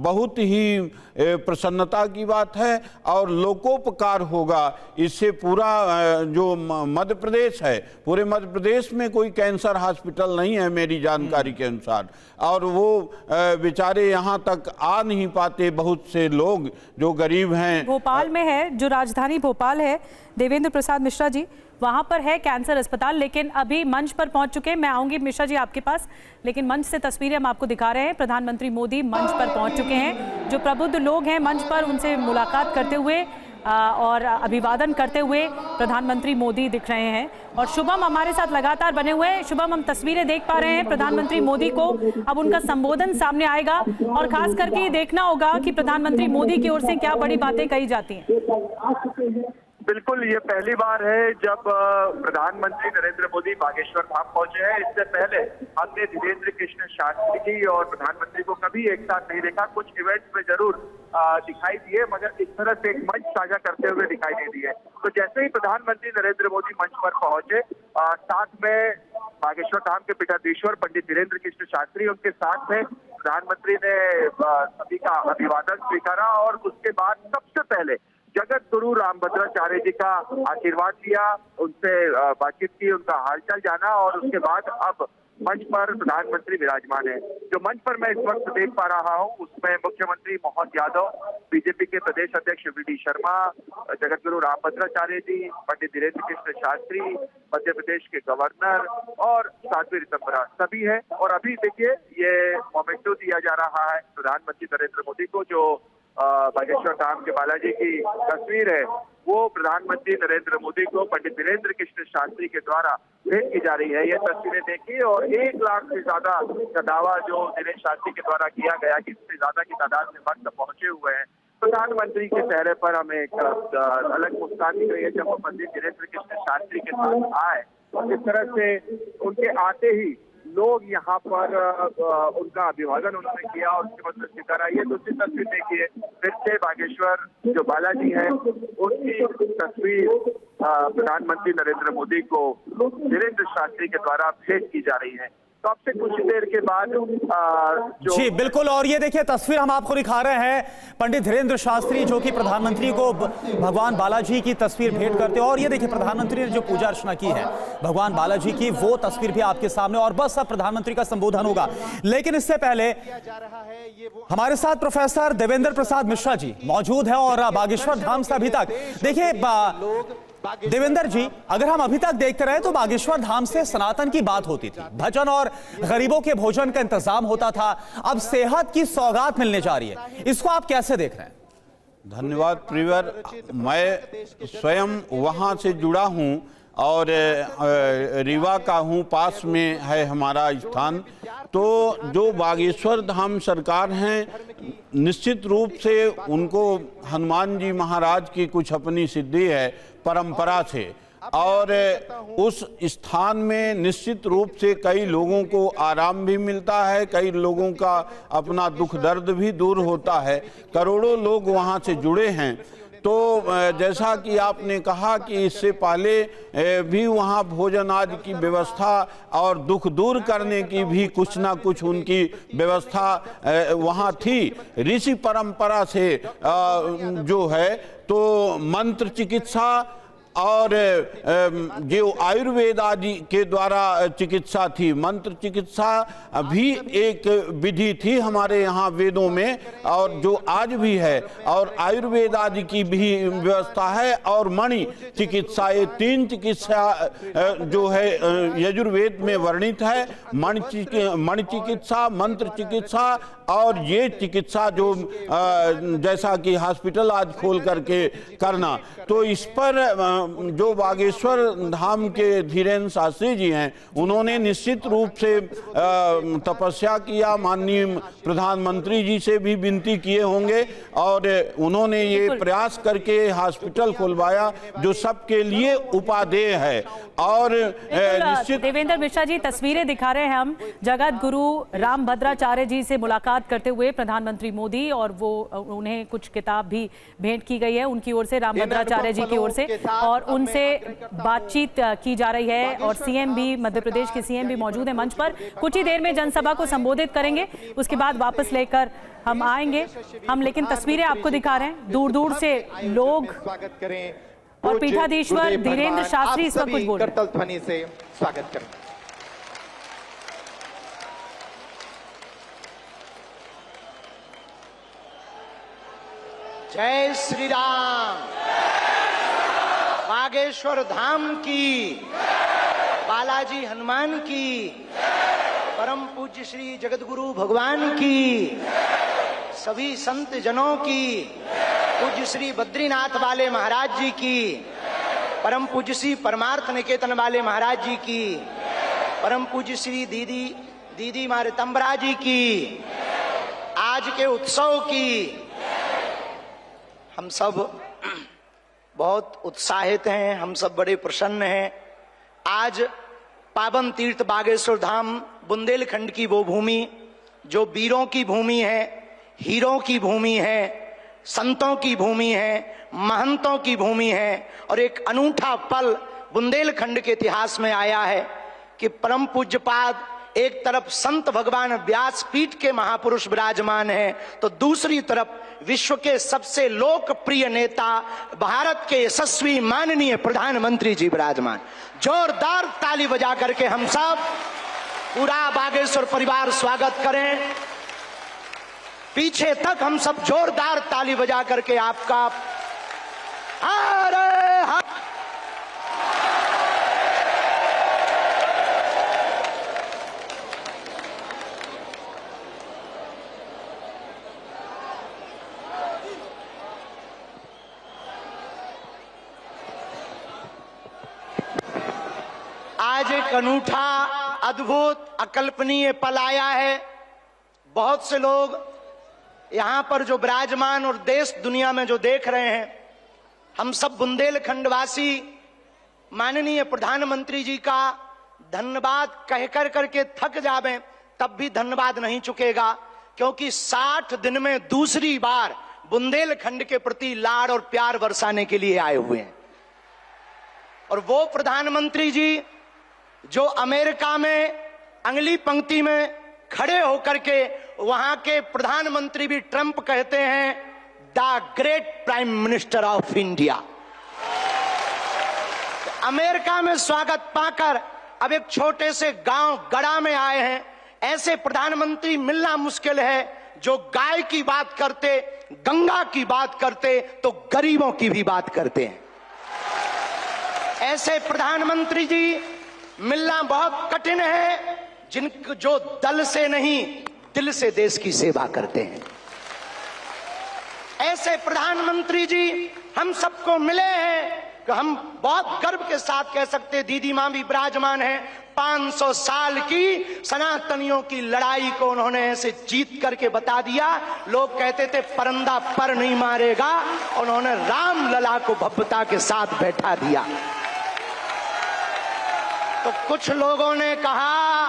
S4: बहुत ही प्रसन्नता की बात है और लोकोपकार होगा। इससे पूरा जो मध्य प्रदेश है, पूरे मध्य प्रदेश में कोई कैंसर हॉस्पिटल नहीं है मेरी जानकारी के अनुसार, और वो बेचारे यहाँ तक आ नहीं पाते। बहुत से लोग जो गरीब हैं,
S1: भोपाल में है, जो राजधानी भोपाल है, देवेंद्र प्रसाद मिश्रा जी, वहां पर है कैंसर अस्पताल। लेकिन अभी मंच पर पहुंच चुके हैं, मैं आऊंगी मिश्रा जी आपके पास, लेकिन मंच से तस्वीरें हम आपको दिखा रहे हैं। प्रधानमंत्री मोदी मंच पर पहुंच चुके हैं, जो प्रबुद्ध लोग हैं मंच पर उनसे मुलाकात करते हुए और अभिवादन करते हुए प्रधानमंत्री मोदी दिख रहे हैं। और शुभम हमारे साथ लगातार बने हुए हैं। शुभम, हम तस्वीरें देख पा रहे हैं प्रधानमंत्री मोदी को, अब उनका संबोधन सामने आएगा और खास करके देखना होगा कि प्रधानमंत्री मोदी की ओर से क्या बड़ी बातें कही जाती हैं।
S3: बिल्कुल, ये पहली बार है जब प्रधानमंत्री नरेंद्र मोदी बागेश्वर धाम पहुंचे हैं। इससे पहले हमने धीरेन्द्र कृष्ण शास्त्री जी और प्रधानमंत्री को कभी एक साथ नहीं देखा। कुछ इवेंट्स में जरूर दिखाई दिए, मगर इस तरह से एक मंच साझा करते हुए दिखाई नहीं दिए। तो जैसे ही प्रधानमंत्री नरेंद्र मोदी मंच पर पहुंचे, साथ में बागेश्वर धाम के पीठाधीश्वर पंडित धीरेन्द्र कृष्ण शास्त्री उनके साथ में, प्रधानमंत्री ने सभी का अभिवादन स्वीकारा और उसके बाद सबसे पहले जगत गुरु रामभद्राचार्य जी का आशीर्वाद लिया, उनसे बातचीत की, उनका हालचाल जाना। और उसके बाद अब मंच पर प्रधानमंत्री विराजमान है। जो मंच पर मैं इस वक्त देख पा रहा हूं उसमें मुख्यमंत्री मोहन यादव, बीजेपी के प्रदेश अध्यक्ष वी.डी. शर्मा, जगत गुरु रामभद्राचार्य जी, पंडित धीरेन्द्र कृष्ण शास्त्री, मध्य प्रदेश के गवर्नर और साध्वी ऋतंभरा सभी है। और अभी देखिए ये मोमेंटो दिया जा रहा है प्रधानमंत्री नरेंद्र मोदी को, जो बागेश्वर धाम के बालाजी की तस्वीर है वो प्रधानमंत्री नरेंद्र मोदी को पंडित धीरेन्द्र कृष्ण शास्त्री के द्वारा भेंट की जा रही है। ये तस्वीरें देखिए और 1 लाख से ज्यादा का दावा जो दिनेश शास्त्री के द्वारा किया गया कि इससे ज्यादा की तादाद में भक्त पहुंचे हुए हैं। प्रधानमंत्री के चेहरे पर हमें एक अलग मुस्कान दिख रही है जब वो पंडित धीरेन्द्र कृष्ण शास्त्री के साथ आए और जिस तरह से उनके आते ही लोग यहाँ पर उनका अभिवादन उन्होंने किया और उसके बाद स्वीकारा। ये दूसरी तस्वीर देखिए फिर से बागेश्वर जो बालाजी है उनकी तस्वीर प्रधानमंत्री नरेंद्र मोदी को धीरेन्द्र शास्त्री के द्वारा भेंट की जा रही है। तो अब से कुछ देर के बाद जो
S2: जी बिल्कुल, और ये देखिए तस्वीर हम आपको दिखा रहे हैं पंडित धीरेन्द्र शास्त्री जो कि प्रधानमंत्री को भगवान बालाजी की तस्वीर भेंट करते हैं। और ये देखिए प्रधानमंत्री ने जो पूजा अर्चना की है भगवान बालाजी की वो तस्वीर भी आपके सामने, और बस अब प्रधानमंत्री का संबोधन होगा। लेकिन इससे पहले हमारे साथ प्रोफेसर देवेंद्र प्रसाद मिश्रा जी मौजूद है और बागेश्वर धाम से अभी तक देखिए देवेंद्र जी, अगर हम अभी तक देखते रहे तो बागेश्वर धाम से सनातन की बात होती थी, भजन और गरीबों के भोजन का इंतजाम होता था, अब सेहत की सौगात मिलने जा रही है, इसको आप कैसे देख रहे हैं?
S4: धन्यवाद प्रिवर। मैं स्वयं वहाँ से जुड़ा हूँ और रीवा का हूँ, पास में है हमारा स्थान। तो जो बागेश्वर धाम सरकार हैं निश्चित रूप से उनको हनुमान जी महाराज की कुछ अपनी सिद्धि है परंपरा से, और उस स्थान में निश्चित रूप से कई लोगों को आराम भी मिलता है, कई लोगों का अपना दुख दर्द भी दूर होता है। करोड़ों लोग वहाँ से जुड़े हैं। तो जैसा कि आपने कहा कि इससे पहले भी वहाँ भोजन आदि की व्यवस्था और दुख दूर करने की भी कुछ ना कुछ उनकी व्यवस्था वहाँ थी। ऋषि परंपरा से जो है तो मंत्र चिकित्सा और जो आयुर्वेद आदि के द्वारा चिकित्सा थी, मंत्र चिकित्सा भी एक विधि थी हमारे यहाँ वेदों में, और जो आज भी है, और आयुर्वेद आदि की भी व्यवस्था है, और मणि चिकित्सा, ये 3 चिकित्सा जो है यजुर्वेद में वर्णित है। मणि चिकित्सा, मंत्र चिकित्सा और ये चिकित्सा जो जैसा कि हॉस्पिटल आज खोल करके करना। तो इस पर जो बागेश्वर धाम के धीरेन्द्र शास्त्री जी हैं उन्होंने निश्चित रूप से तपस्या किया, माननीय प्रधानमंत्री जी से भी विनती किए होंगे, और उन्होंने ये प्रयास करके हॉस्पिटल खुलवाया जो सबके लिए उपादेय है। और निश्चित
S1: देवेंद्र मिश्रा जी, तस्वीरें दिखा रहे हैं हम जगत गुरु रामभद्राचार्य जी से मुलाकात करते हुए प्रधानमंत्री मोदी, और वो उन्हें कुछ किताब भी भेंट की गई है उनकी ओर से, रामभद्राचार्य जी की ओर से, और उनसे बातचीत की जा रही है। और सीएम भी, मध्य प्रदेश के सीएम भी मौजूद है मंच पर, कुछ ही देर में जनसभा को संबोधित करेंगे, उसके बाद वापस लेकर हम आएंगे। हम लेकिन तस्वीरें आपको दिखा रहे हैं, दूर दूर से लोग
S6: स्वागत करें
S1: और पीठाधीश्वर धीरेन्द्र शास्त्री इस वक्त कुछ बोल रहे हैं।
S6: करतल ध्वनि से स्वागत करें।
S5: जय श्री राम। बागेश्वर धाम की, बालाजी हनुमान की, परम पूज्य श्री जगतगुरु भगवान की, सभी संत जनों की, पूज्य श्री बद्रीनाथ वाले महाराज जी की, परम पूज्य श्री परमार्थ निकेतन वाले महाराज जी की, परम पूज्य श्री दीदी मारितम्बरा जी की, आज के उत्सव की हम सब बहुत उत्साहित हैं, हम सब बड़े प्रसन्न हैं। आज पावन तीर्थ बागेश्वर धाम बुंदेलखंड की वो भूमि जो वीरों की भूमि है, हीरों की भूमि है, संतों की भूमि है, महंतों की भूमि है। और एक अनूठा पल बुंदेलखंड के इतिहास में आया है कि परम पूज्यपाद एक तरफ संत भगवान व्यासपीठ के महापुरुष विराजमान हैं, तो दूसरी तरफ विश्व के सबसे लोकप्रिय नेता, भारत के यशस्वी माननीय प्रधानमंत्री जी विराजमान। जोरदार ताली बजा करके हम सब पूरा बागेश्वर परिवार स्वागत करें। पीछे तक हम सब जोरदार ताली बजा करके आपका अरे हाँ। आज एक अनूठा, अद्भुत, अकल्पनीय पल आया है। बहुत से लोग यहां पर जो विराजमान और देश दुनिया में जो देख रहे हैं, हम सब बुंदेलखंडवासी माननीय प्रधानमंत्री जी का धन्यवाद कहकर करके थक जावें, तब भी धन्यवाद नहीं चुकेगा, क्योंकि 60 दिन में दूसरी बार बुंदेलखंड के प्रति लाड़ और प्यार बरसाने के लिए आए हुए हैं। और वो प्रधानमंत्री जी जो अमेरिका में अगली पंक्ति में खड़े होकर के वहां के प्रधानमंत्री भी ट्रंप कहते हैं the great prime minister of India. America में स्वागत पाकर अब एक छोटे से गांव गड़ा में आए हैं। ऐसे प्रधानमंत्री मिलना मुश्किल है जो गाय की बात करते, गंगा की बात करते तो गरीबों की भी बात करते हैं। ऐसे प्रधानमंत्री जी मिलना बहुत कठिन है जो दल से नहीं दिल से देश की सेवा करते हैं। ऐसे प्रधानमंत्री जी हम सबको मिले हैं कि हम बहुत गर्व के साथ कह सकते हैं, दीदी मां भी विराजमान है, 500 साल की सनातनियों की लड़ाई को उन्होंने ऐसे जीत करके बता दिया। लोग कहते थे परंदा पर नहीं मारेगा, उन्होंने राम लला को भव्यता के साथ बैठा दिया। तो कुछ लोगों ने कहा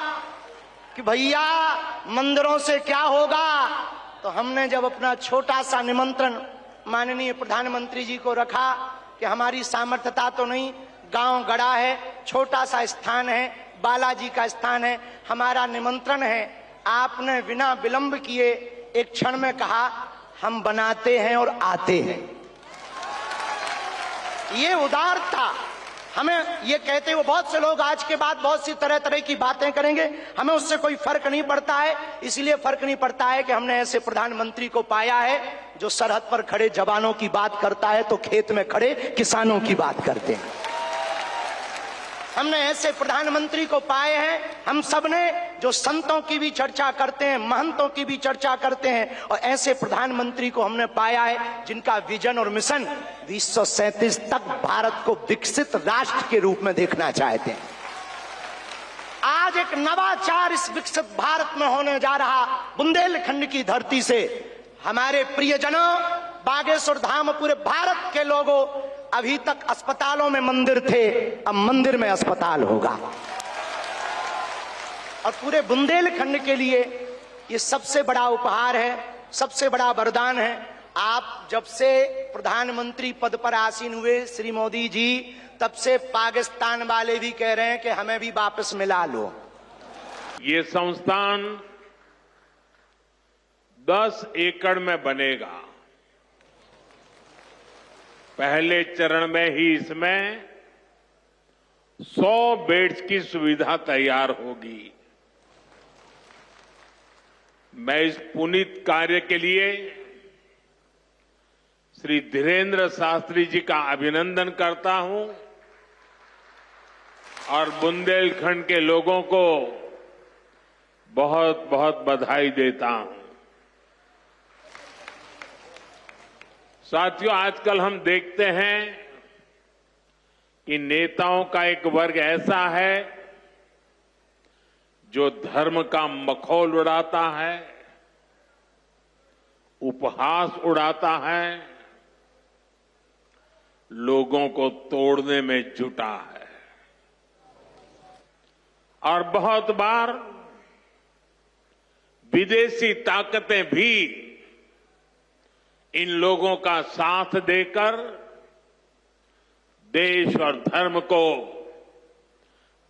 S5: कि भैया मंदिरों से क्या होगा, तो हमने जब अपना छोटा सा निमंत्रण माननीय प्रधानमंत्री जी को रखा कि हमारी सामर्थ्यता तो नहीं, गांव गड़ा है, छोटा सा स्थान है, बालाजी का स्थान है, हमारा निमंत्रण है, आपने बिना विलंब किए एक क्षण में कहा हम बनाते हैं और आते हैं। ये उदारता हमें ये कहते हुए बहुत से लोग आज के बाद बहुत सी तरह तरह की बातें करेंगे, हमें उससे कोई फर्क नहीं पड़ता है। इसलिए फर्क नहीं पड़ता है कि हमने ऐसे प्रधानमंत्री को पाया है जो सरहद पर खड़े जवानों की बात करता है तो खेत में खड़े किसानों की बात करते हैं। हमने ऐसे प्रधानमंत्री को पाए हैं हम सब ने जो संतों की भी चर्चा करते हैं, महंतों की भी चर्चा करते हैं, और ऐसे प्रधानमंत्री को हमने पाया है जिनका विजन और मिशन 2037 तक भारत को विकसित राष्ट्र के रूप में देखना चाहते हैं। आज एक नवाचार इस विकसित भारत में होने जा रहा। बुंदेलखंड की धरती से हमारे प्रियजनों, बागेश्वर धाम, पूरे भारत के लोगों, अभी तक अस्पतालों में मंदिर थे, अब मंदिर में अस्पताल होगा। और पूरे बुंदेलखंड के लिए ये सबसे बड़ा उपहार है, सबसे बड़ा वरदान है। आप जब से प्रधानमंत्री पद पर आसीन हुए श्री मोदी जी, तब से पाकिस्तान वाले भी कह रहे हैं कि हमें भी वापस मिला लो।
S7: ये संस्थान 10 एकड़ में बनेगा। पहले चरण में ही इसमें 100 बेड्स की सुविधा तैयार होगी। मैं इस पुनीत कार्य के लिए श्री धीरेन्द्र शास्त्री जी का अभिनंदन करता हूं और बुंदेलखंड के लोगों को बहुत बहुत बधाई देता हूं। साथियों, आजकल हम देखते हैं कि नेताओं का एक वर्ग ऐसा है जो धर्म का मखौल उड़ाता है, उपहास उड़ाता है, लोगों को तोड़ने में जुटा है। और बहुत बार विदेशी ताकतें भी इन लोगों का साथ देकर देश और धर्म को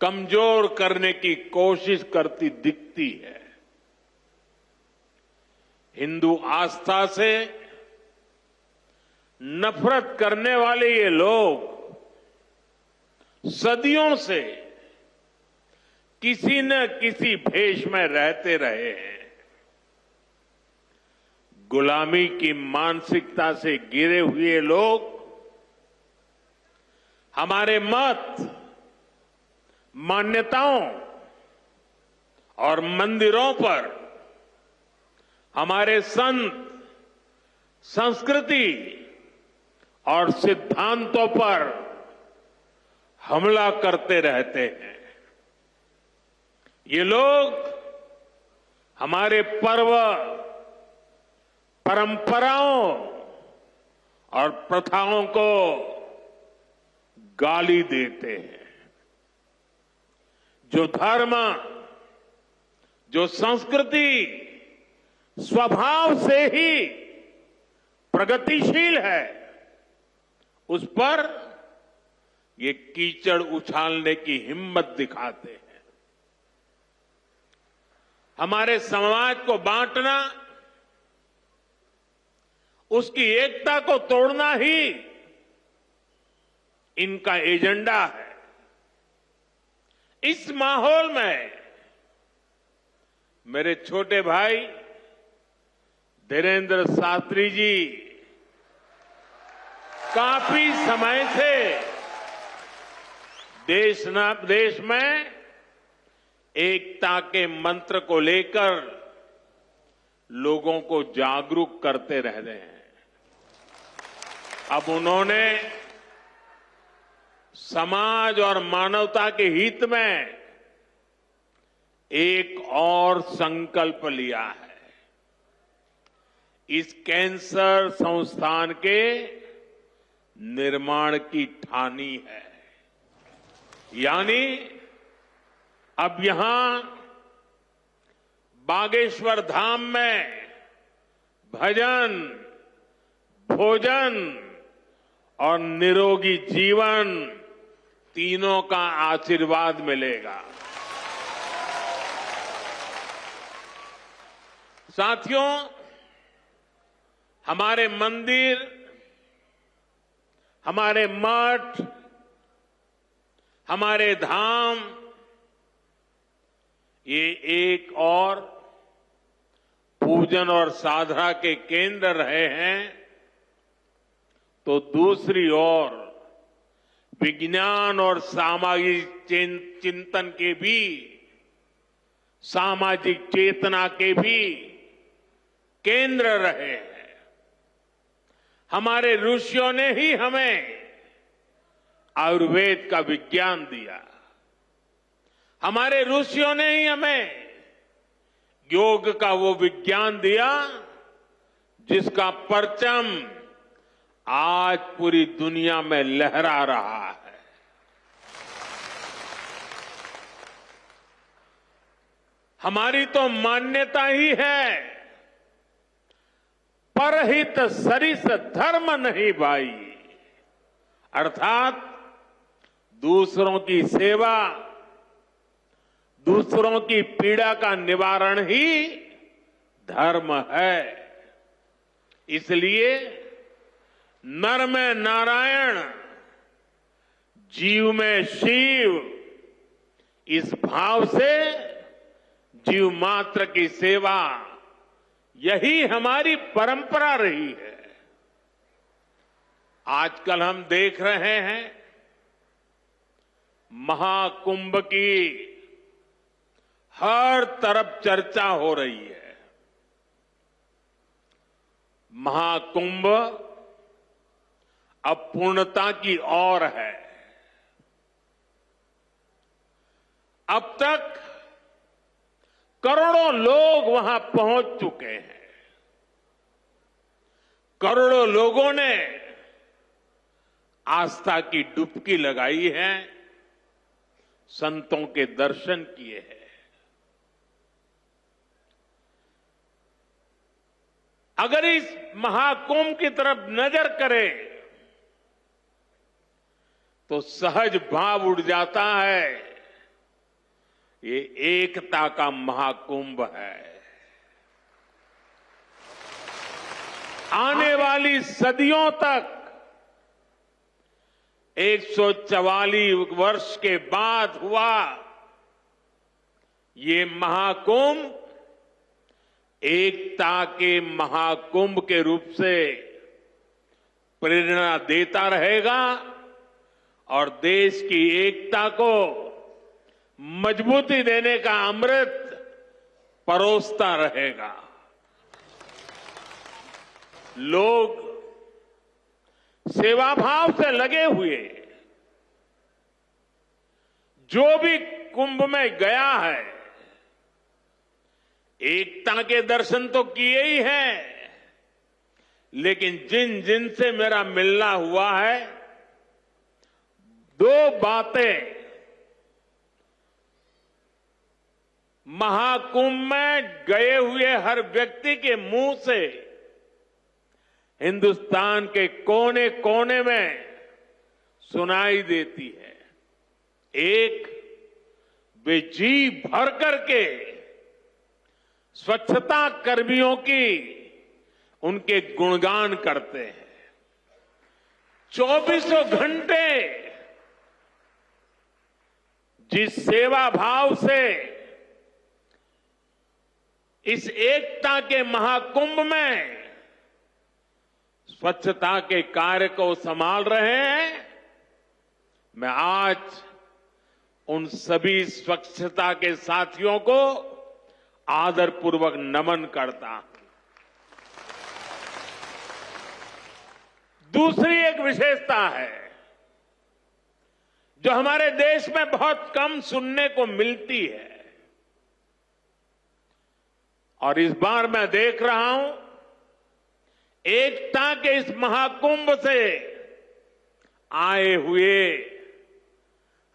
S7: कमजोर करने की कोशिश करती दिखती है। हिंदू आस्था से नफरत करने वाले ये लोग सदियों से किसी न किसी भेष में रहते रहे हैं। गुलामी की मानसिकता से घिरे हुए लोग हमारे मत, मान्यताओं और मंदिरों पर, हमारे संत, संस्कृति और सिद्धांतों पर हमला करते रहते हैं। ये लोग हमारे पर्व, परंपराओं और प्रथाओं को गाली देते हैं। जो धर्म, जो संस्कृति स्वभाव से ही प्रगतिशील है, उस पर ये कीचड़ उछालने की हिम्मत दिखाते हैं। हमारे समाज को बांटना, उसकी एकता को तोड़ना ही इनका एजेंडा है। इस माहौल में मेरे छोटे भाई धीरेन्द्र शास्त्री जी काफी समय से देश में एकता के मंत्र को लेकर लोगों को जागरूक करते रह रहे हैं। अब उन्होंने समाज और मानवता के हित में एक और संकल्प लिया है। इस कैंसर संस्थान के निर्माण की ठानी है। यानी अब यहां बागेश्वर धाम में भजन, भोजन और निरोगी जीवन तीनों का आशीर्वाद मिलेगा। साथियों, हमारे मंदिर, हमारे मठ, हमारे धाम, ये एक और पूजन और साधना के केंद्र रहे हैं, तो दूसरी ओर विज्ञान और सामाजिक चिंतन के भी, सामाजिक चेतना के भी केंद्र रहे हैं। हमारे ऋषियों ने ही हमें आयुर्वेद का विज्ञान दिया। हमारे ऋषियों ने ही हमें योग का वो विज्ञान दिया जिसका परचम आज पूरी दुनिया में लहरा रहा है। हमारी तो मान्यता ही है, परहित सरिस धर्म नहीं भाई, अर्थात दूसरों की सेवा, दूसरों की पीड़ा का निवारण ही धर्म है। इसलिए नर में नारायण, जीव में शिव, इस भाव से जीव मात्र की सेवा, यही हमारी परंपरा रही है। आजकल हम देख रहे हैं महाकुंभ की हर तरफ चर्चा हो रही है। महाकुंभ अब पूर्णता की ओर है। अब तक करोड़ों लोग वहां पहुंच चुके हैं। करोड़ों लोगों ने आस्था की डुबकी लगाई है, संतों के दर्शन किए हैं। अगर इस महाकुंभ की तरफ नजर करें तो सहज भाव उड़ जाता है, ये एकता का महाकुंभ है। आने वाली सदियों तक 144 वर्ष के बाद हुआ ये महाकुंभ एकता के महाकुंभ के रूप से प्रेरणा देता रहेगा और देश की एकता को मजबूती देने का अमृत परोसता रहेगा। लोग सेवाभाव से लगे हुए, जो भी कुंभ में गया है एकता के दर्शन तो किए ही हैं, लेकिन जिन जिन से मेरा मिलना हुआ है, दो बातें महाकुंभ में गए हुए हर व्यक्ति के मुंह से हिंदुस्तान के कोने कोने में सुनाई देती है। एक, वे जी भर करके स्वच्छता कर्मियों की उनके गुणगान करते हैं। 24 घंटे जिस सेवा भाव से इस एकता के महाकुंभ में स्वच्छता के कार्य को संभाल रहे हैं, मैं आज उन सभी स्वच्छता के साथियों को आदरपूर्वक नमन करता हूं। दूसरी एक विशेषता है जो हमारे देश में बहुत कम सुनने को मिलती है, और इस बार मैं देख रहा हूं एकता के इस महाकुंभ से आए हुए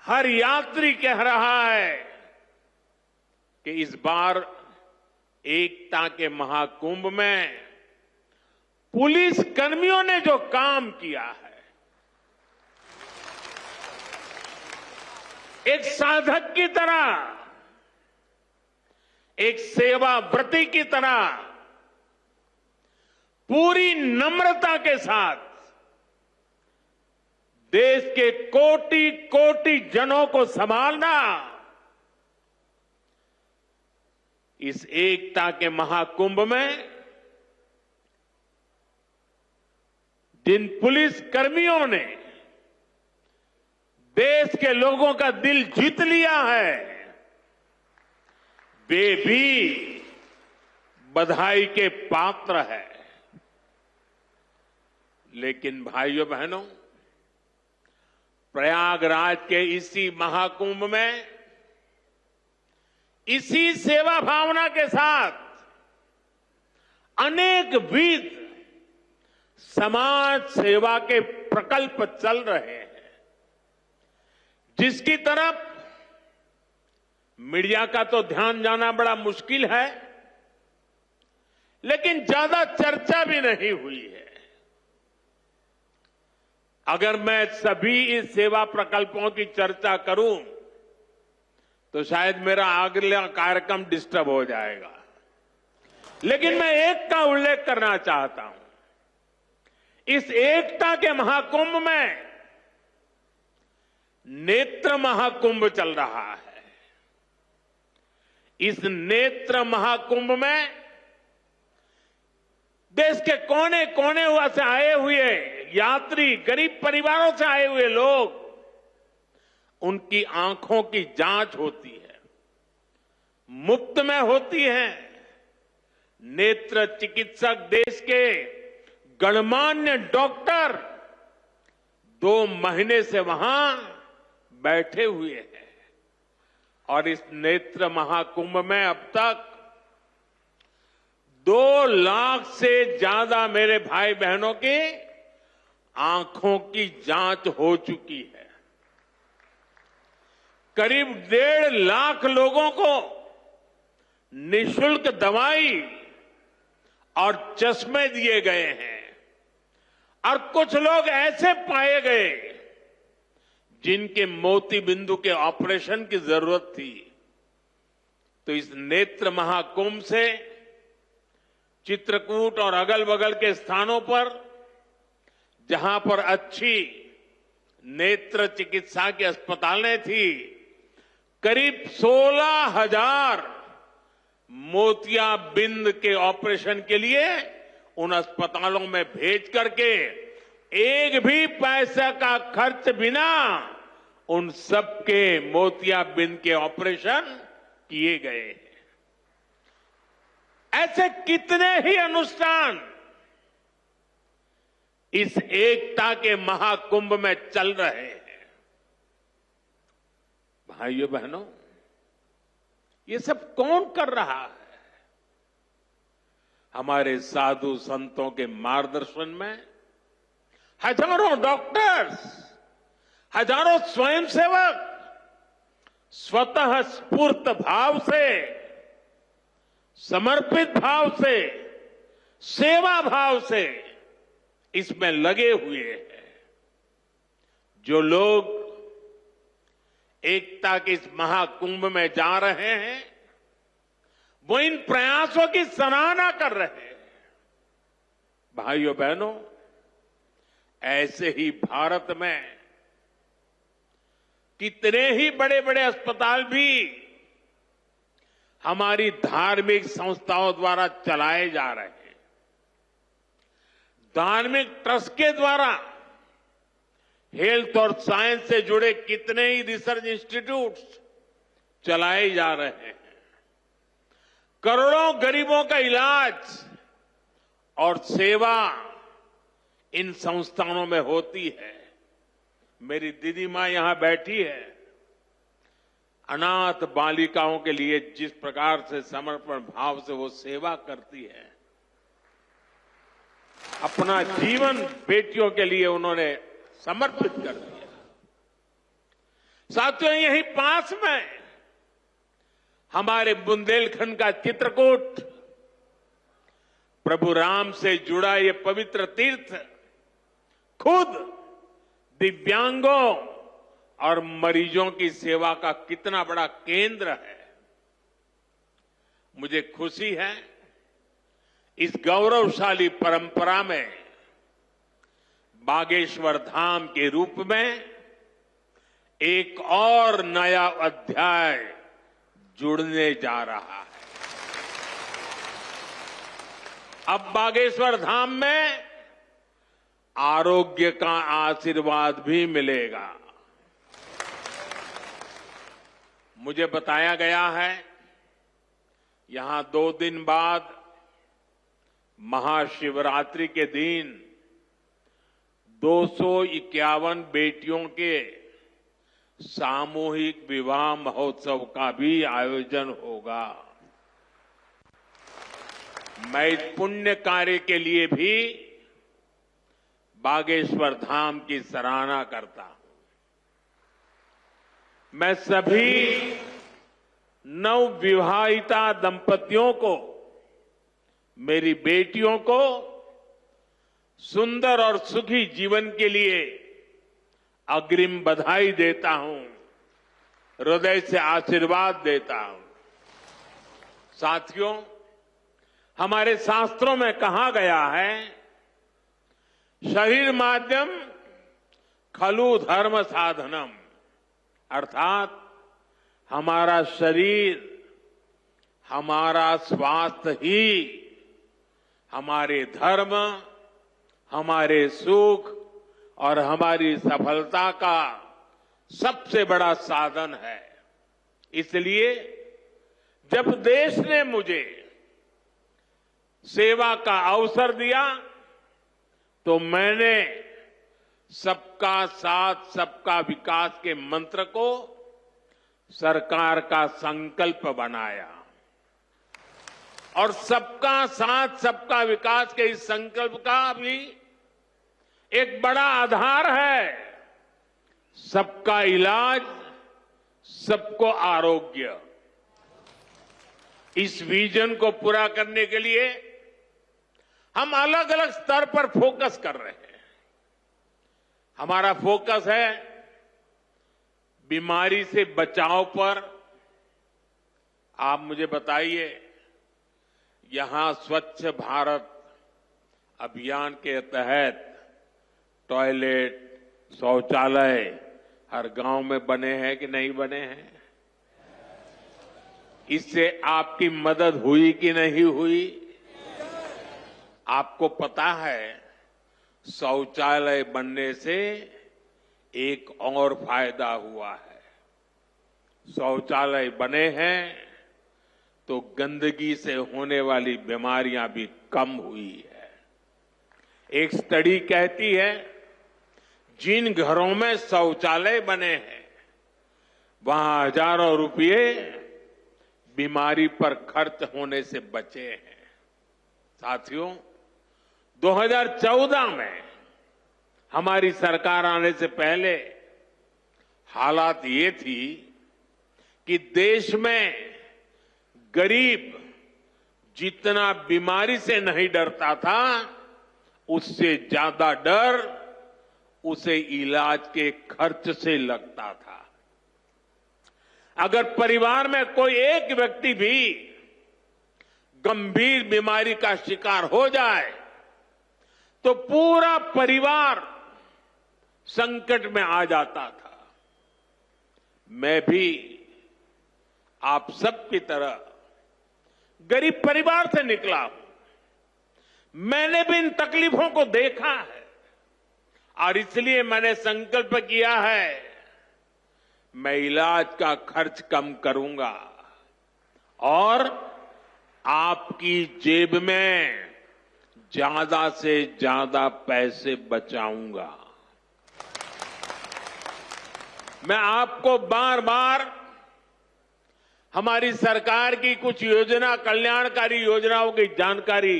S7: हर यात्री कह रहा है कि इस बार एकता के महाकुंभ में पुलिस कर्मियों ने जो काम किया है, एक साधक की तरह, एक सेवाव्रती की तरह पूरी नम्रता के साथ देश के कोटि कोटि जनों को संभालना इस एकता के महाकुंभ में जिन पुलिस कर्मियों ने देश के लोगों का दिल जीत लिया है, वे भी बधाई के पात्र है। लेकिन भाइयों बहनों, प्रयागराज के इसी महाकुंभ में इसी सेवा भावना के साथ अनेक विध समाज सेवा के प्रकल्प चल रहे हैं, जिसकी तरफ मीडिया का तो ध्यान जाना बड़ा मुश्किल है, लेकिन ज्यादा चर्चा भी नहीं हुई है। अगर मैं सभी इस सेवा प्रकल्पों की चर्चा करूं तो शायद मेरा अगला कार्यक्रम डिस्टर्ब हो जाएगा, लेकिन मैं एक का उल्लेख करना चाहता हूं। इस एकता के महाकुंभ में नेत्र महाकुंभ चल रहा है। इस नेत्र महाकुंभ में देश के कोने कोने से आए हुए यात्री, गरीब परिवारों से आए हुए लोग, उनकी आंखों की जांच होती है, मुफ्त में होती है। नेत्र चिकित्सक, देश के गणमान्य डॉक्टर 2 महीने से वहां बैठे हुए हैं, और इस नेत्र महाकुंभ में अब तक 2 लाख से ज्यादा मेरे भाई बहनों की आंखों की जांच हो चुकी है। करीब 1.5 लाख लोगों को निःशुल्क दवाई और चश्मे दिए गए हैं, और कुछ लोग ऐसे पाए गए जिनके मोती बिंदु के ऑपरेशन की जरूरत थी। तो इस नेत्र महाकुंभ से चित्रकूट और अगल बगल के स्थानों पर जहां पर अच्छी नेत्र चिकित्सा की अस्पतालें थी, करीब 16,000 मोतियाबिंद के ऑपरेशन के लिए उन अस्पतालों में भेज करके एक भी पैसा का खर्च बिना उन सबके मोतियाबिंद के ऑपरेशन किए गए। ऐसे कितने ही अनुष्ठान इस एकता के महाकुंभ में चल रहे हैं। भाइयों बहनों, ये सब कौन कर रहा है? हमारे साधु संतों के मार्गदर्शन में हजारों डॉक्टर्स, हजारों स्वयंसेवक स्वतः स्फूर्त भाव से, समर्पित भाव से, सेवा भाव से इसमें लगे हुए हैं। जो लोग एकता के इस महाकुंभ में जा रहे हैं, वो इन प्रयासों की सराहना कर रहे हैं। भाइयों बहनों, ऐसे ही भारत में कितने ही बड़े बड़े अस्पताल भी हमारी धार्मिक संस्थाओं द्वारा चलाए जा रहे हैं। धार्मिक ट्रस्ट के द्वारा हेल्थ और साइंस से जुड़े कितने ही रिसर्च इंस्टीट्यूट्स चलाए जा रहे हैं। करोड़ों गरीबों का इलाज और सेवा इन संस्थानों में होती है। मेरी दीदी मां यहां बैठी है, अनाथ बालिकाओं के लिए जिस प्रकार से समर्पण भाव से वो सेवा करती है, अपना जीवन बेटियों के लिए उन्होंने समर्पित कर दिया। साथियों, यहीं पास में हमारे बुंदेलखंड का चित्रकूट, प्रभु राम से जुड़ा ये पवित्र तीर्थ खुद दिव्यांगों और मरीजों की सेवा का कितना बड़ा केंद्र है। मुझे खुशी है इस गौरवशाली परंपरा में बागेश्वर धाम के रूप में एक और नया अध्याय जुड़ने जा रहा है। अब बागेश्वर धाम में आरोग्य का आशीर्वाद भी मिलेगा। मुझे बताया गया है यहां 2 दिन बाद महाशिवरात्रि के दिन 251 बेटियों के सामूहिक विवाह महोत्सव का भी आयोजन होगा। मैं इस पुण्य कार्य के लिए भी बागेश्वर धाम की सराहना करता हूं। मैं सभी नवविवाहिता दंपतियों को, मेरी बेटियों को सुंदर और सुखी जीवन के लिए अग्रिम बधाई देता हूं, हृदय से आशीर्वाद देता हूं। साथियों, हमारे शास्त्रों में कहा गया है, शरीर माध्यम खलु धर्म साधनम, अर्थात हमारा शरीर, हमारा स्वास्थ्य ही हमारे धर्म, हमारे सुख और हमारी सफलता का सबसे बड़ा साधन है। इसलिए जब देश ने मुझे सेवा का अवसर दिया तो मैंने सबका साथ सबका विकास के मंत्र को सरकार का संकल्प बनाया और सबका साथ सबका विकास के इस संकल्प का भी एक बड़ा आधार है सबका इलाज, सबको आरोग्य। इस विजन को पूरा करने के लिए हम अलग अलग स्तर पर फोकस कर रहे हैं। हमारा फोकस है बीमारी से बचाव पर। आप मुझे बताइए, यहां स्वच्छ भारत अभियान के तहत टॉयलेट, शौचालय हर गांव में बने हैं कि नहीं बने हैं? इससे आपकी मदद हुई कि नहीं हुई? आपको पता है, शौचालय बनने से एक और फायदा हुआ है। शौचालय बने हैं तो गंदगी से होने वाली बीमारियां भी कम हुई है। एक स्टडी कहती है, जिन घरों में शौचालय बने हैं वहां हजारों रुपये बीमारी पर खर्च होने से बचे हैं। साथियों, 2014 में हमारी सरकार आने से पहले हालात ये थी कि देश में गरीब जितना बीमारी से नहीं डरता था, उससे ज्यादा डर उसे इलाज के खर्च से लगता था। अगर परिवार में कोई एक व्यक्ति भी गंभीर बीमारी का शिकार हो जाए तो पूरा परिवार संकट में आ जाता था। मैं भी आप सबकी तरह गरीब परिवार से निकला हूं। मैंने भी इन तकलीफों को देखा है और इसलिए मैंने संकल्प किया है, मैं इलाज का खर्च कम करूंगा और आपकी जेब में ज्यादा से ज्यादा पैसे बचाऊंगा। मैं आपको बार बार हमारी सरकार की कुछ योजना, कल्याणकारी योजनाओं की जानकारी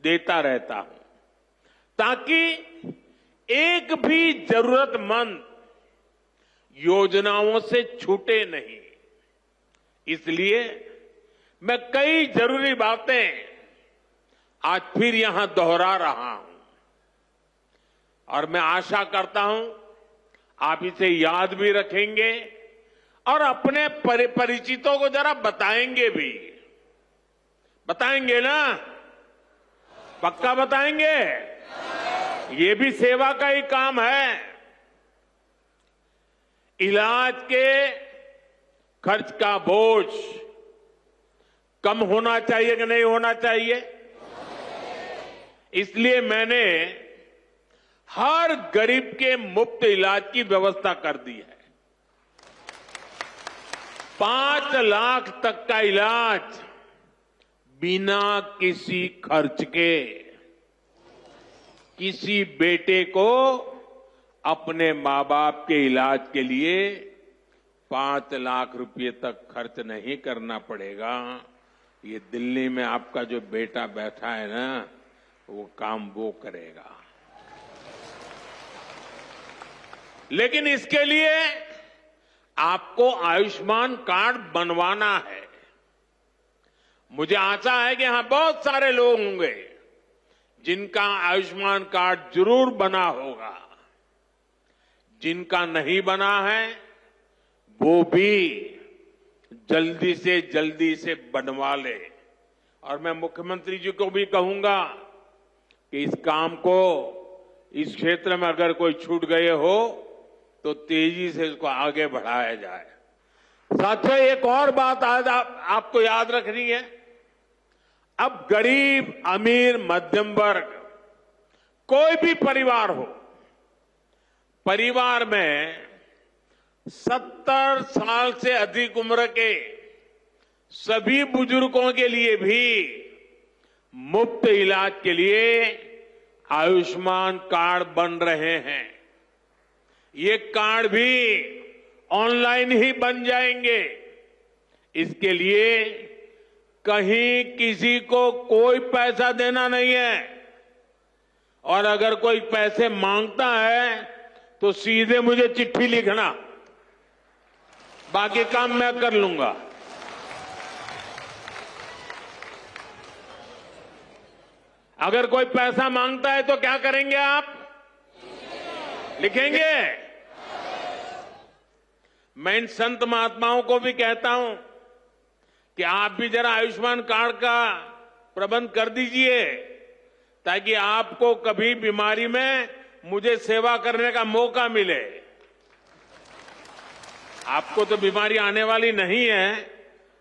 S7: देता रहता हूं ताकि एक भी जरूरतमंद योजनाओं से छूटे नहीं। इसलिए मैं कई जरूरी बातें आज फिर यहां दोहरा रहा हूं और मैं आशा करता हूं आप इसे याद भी रखेंगे और अपने परिचितों को जरा बताएंगे भी। बताएंगे ना? पक्का बताएंगे? ये भी सेवा का ही काम है। इलाज के खर्च का बोझ कम होना चाहिए कि नहीं होना चाहिए? इसलिए मैंने हर गरीब के मुफ्त इलाज की व्यवस्था कर दी है। 5 लाख तक का इलाज बिना किसी खर्च के। किसी बेटे को अपने मां बाप के इलाज के लिए 5 लाख रुपए तक खर्च नहीं करना पड़ेगा। ये दिल्ली में आपका जो बेटा बैठा है ना, वो काम वो करेगा। लेकिन इसके लिए आपको आयुष्मान कार्ड बनवाना है। मुझे आशा है कि यहां बहुत सारे लोग होंगे जिनका आयुष्मान कार्ड जरूर बना होगा। जिनका नहीं बना है वो भी जल्दी से बनवा ले। और मैं मुख्यमंत्री जी को भी कहूंगा कि इस काम को, इस क्षेत्र में अगर कोई छूट गए हो तो तेजी से इसको आगे बढ़ाया जाए। साथियों, एक और बात आज आपको याद रखनी है। अब गरीब, अमीर, मध्यम वर्ग, कोई भी परिवार हो, परिवार में 70 साल से अधिक उम्र के सभी बुजुर्गों के लिए भी मुफ्त इलाज के लिए आयुष्मान कार्ड बन रहे हैं। ये कार्ड भी ऑनलाइन ही बन जाएंगे। इसके लिए कहीं किसी को कोई पैसा देना नहीं है और अगर कोई पैसे मांगता है तो सीधे मुझे चिट्ठी लिखना, बाकी काम मैं कर लूंगा। अगर कोई पैसा मांगता है तो क्या करेंगे आप? लिखेंगे? मैं इन संत महात्माओं को भी कहता हूं कि आप भी जरा आयुष्मान कार्ड का प्रबंध कर दीजिए ताकि आपको कभी बीमारी में मुझे सेवा करने का मौका मिले। आपको तो बीमारी आने वाली नहीं है,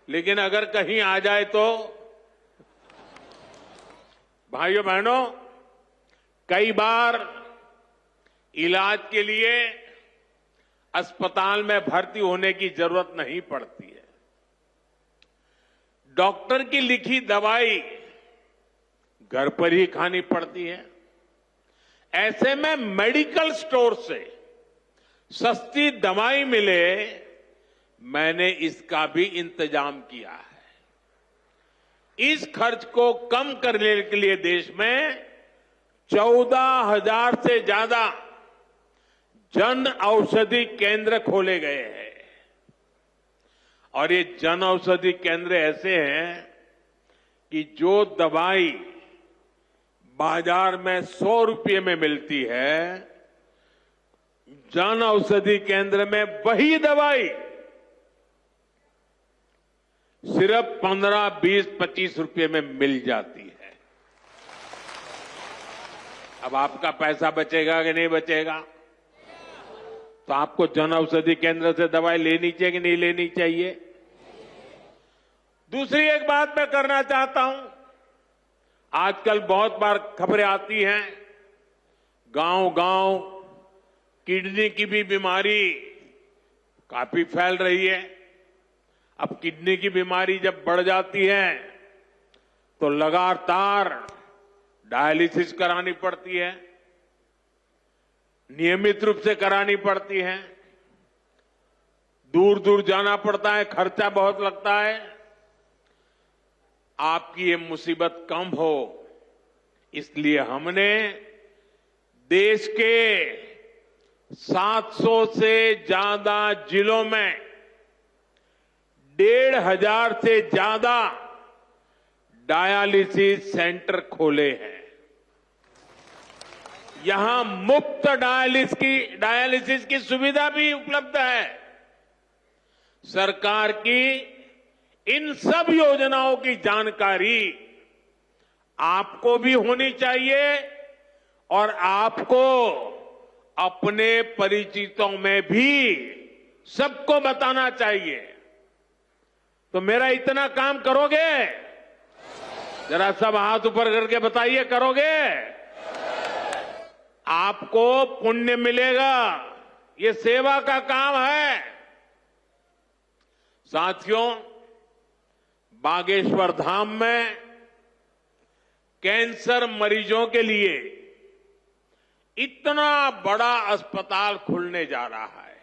S7: लेकिन अगर कहीं आ जाए तो भाइयों बहनों, कई बार इलाज के लिए अस्पताल में भर्ती होने की जरूरत नहीं पड़ती है। डॉक्टर की लिखी दवाई घर पर ही खानी पड़ती है। ऐसे में मेडिकल स्टोर से सस्ती दवाई मिले, मैंने इसका भी इंतजाम किया है। इस खर्च को कम करने के लिए देश में 14,000 से ज्यादा जन औषधि केंद्र खोले गए हैं। और ये जन औषधि केंद्र ऐसे हैं कि जो दवाई बाजार में 100 रुपये में मिलती है, जन औषधि केंद्र में वही दवाई सिर्फ 15, 20, 25 रुपये में मिल जाती है। अब आपका पैसा बचेगा कि नहीं बचेगा? तो आपको जन औषधि केंद्र से दवाई लेनी चाहिए कि नहीं लेनी चाहिए? दूसरी एक बात मैं करना चाहता हूं। आजकल बहुत बार खबरें आती हैं, गांव-गांव किडनी की भी बीमारी काफी फैल रही है। अब किडनी की बीमारी जब बढ़ जाती है तो लगातार डायलिसिस करानी पड़ती है, नियमित रूप से करानी पड़ती है, दूर दूर जाना पड़ता है, खर्चा बहुत लगता है। आपकी ये मुसीबत कम हो, इसलिए हमने देश के 700 से ज्यादा जिलों में 1,500 से ज्यादा डायलिसिस सेंटर खोले हैं। यहां मुफ्त डायलिसिस की सुविधा भी उपलब्ध है। सरकार की इन सब योजनाओं की जानकारी आपको भी होनी चाहिए और आपको अपने परिचितों में भी सबको बताना चाहिए। तो मेरा इतना काम करोगे? जरा सब हाथ ऊपर करके बताइए, करोगे? आपको पुण्य मिलेगा। ये सेवा का काम है। साथियों, बागेश्वर धाम में कैंसर मरीजों के लिए इतना बड़ा अस्पताल खुलने जा रहा है,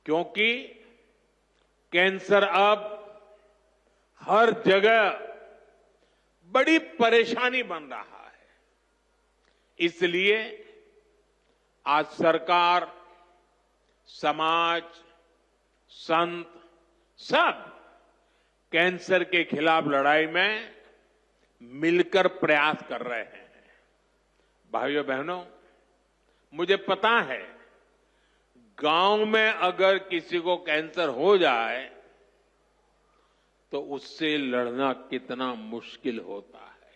S7: क्योंकि कैंसर अब हर जगह बड़ी परेशानी बन रहा है। इसलिए आज सरकार, समाज, संत सब कैंसर के खिलाफ लड़ाई में मिलकर प्रयास कर रहे हैं। भाइयों बहनों, मुझे पता है गांव में अगर किसी को कैंसर हो जाए तो उससे लड़ना कितना मुश्किल होता है।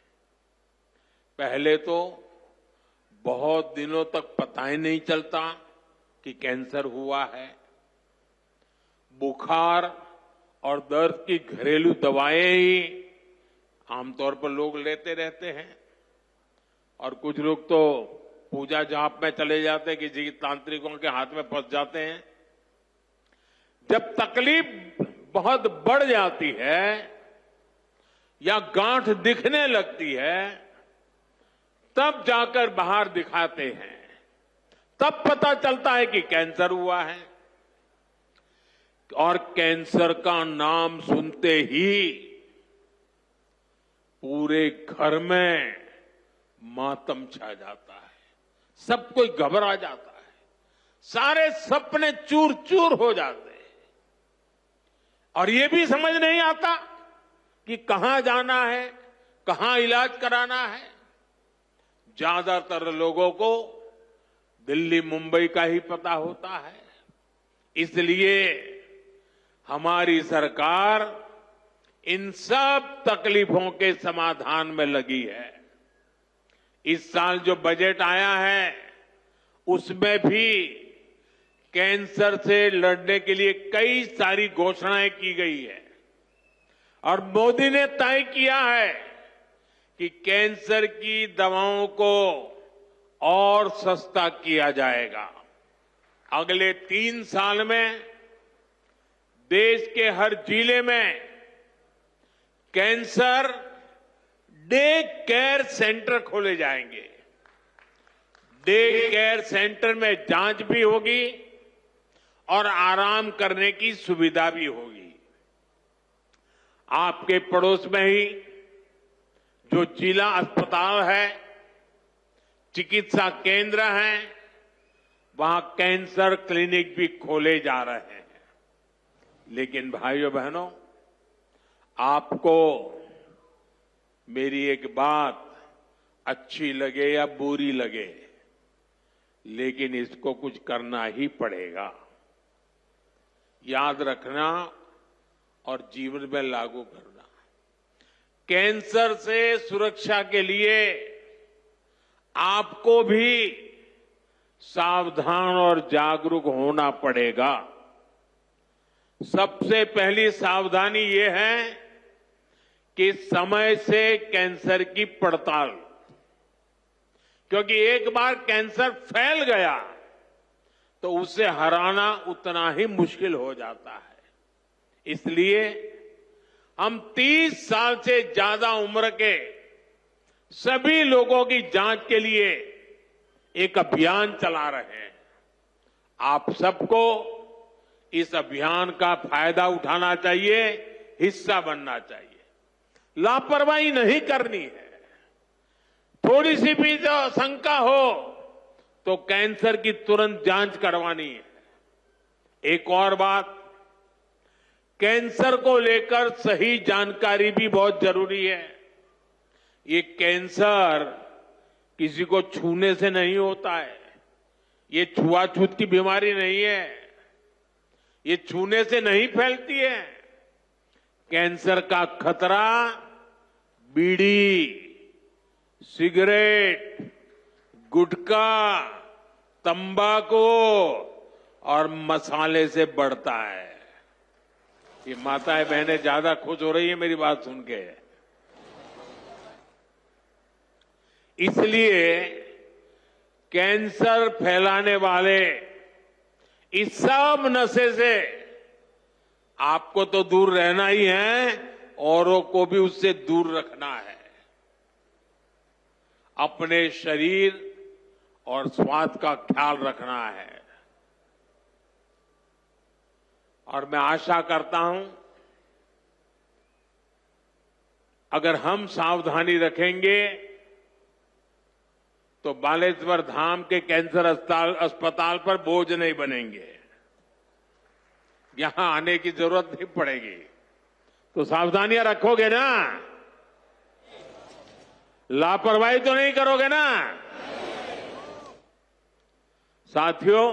S7: पहले तो बहुत दिनों तक पता ही नहीं चलता कि कैंसर हुआ है। बुखार और दर्द की घरेलू दवाएं ही आमतौर पर लोग लेते रहते हैं, और कुछ लोग तो पूजा जाप में चले जाते हैं, किसी तांत्रिकों के हाथ में फंस जाते हैं। जब तकलीफ बहुत बढ़ जाती है या गांठ दिखने लगती है, तब जाकर बाहर दिखाते हैं, तब पता चलता है कि कैंसर हुआ है। और कैंसर का नाम सुनते ही पूरे घर में मातम छा जाता है, सब कोई घबरा जाता है, सारे सपने चूर चूर हो जाते हैं, और ये भी समझ नहीं आता कि कहां जाना है, कहां इलाज कराना है। ज्यादातर लोगों को दिल्ली, मुंबई का ही पता होता है। इसलिए हमारी सरकार इन सब तकलीफों के समाधान में लगी है। इस साल जो बजट आया है उसमें भी कैंसर से लड़ने के लिए कई सारी घोषणाएं की गई है, और मोदी ने तय किया है कि कैंसर की दवाओं को और सस्ता किया जाएगा। अगले 3 साल में देश के हर जिले में कैंसर डे केयर सेंटर खोले जाएंगे। डे केयर सेंटर में जांच भी होगी और आराम करने की सुविधा भी होगी। आपके पड़ोस में ही जो जिला अस्पताल है, चिकित्सा केंद्र हैं, वहां कैंसर क्लिनिक भी खोले जा रहे हैं। लेकिन भाइयों बहनों, आपको मेरी एक बात अच्छी लगे या बुरी लगे, लेकिन इसको कुछ करना ही पड़ेगा। याद रखना और जीवन में लागू करना। कैंसर से सुरक्षा के लिए आपको भी सावधान और जागरूक होना पड़ेगा। सबसे पहली सावधानी ये है कि समय से कैंसर की पड़ताल, क्योंकि एक बार कैंसर फैल गया तो उसे हराना उतना ही मुश्किल हो जाता है। इसलिए हम 30 साल से ज्यादा उम्र के सभी लोगों की जांच के लिए एक अभियान चला रहे हैं। आप सबको इस अभियान का फायदा उठाना चाहिए, हिस्सा बनना चाहिए। लापरवाही नहीं करनी है। थोड़ी सी भी जो शंका हो तो कैंसर की तुरंत जांच करवानी है। एक और बात, कैंसर को लेकर सही जानकारी भी बहुत जरूरी है। ये कैंसर किसी को छूने से नहीं होता है। ये छुआछूत की बीमारी नहीं है। ये छूने से नहीं फैलती है। कैंसर का खतरा बीड़ी, सिगरेट, गुटखा, तंबाकू और मसाले से बढ़ता है। ये माताएं बहनें ज्यादा खुश हो रही है मेरी बात सुन के। इसलिए कैंसर फैलाने वाले इस सब नशे से आपको तो दूर रहना ही है, औरों को भी उससे दूर रखना है। अपने शरीर और स्वास्थ्य का ख्याल रखना है। और मैं आशा करता हूं, अगर हम सावधानी रखेंगे तो बालेश्वर धाम के कैंसर अस्पताल पर बोझ नहीं बनेंगे। यहां आने की जरूरत नहीं पड़ेगी। तो सावधानियां रखोगे ना? लापरवाही तो नहीं करोगे ना? साथियों,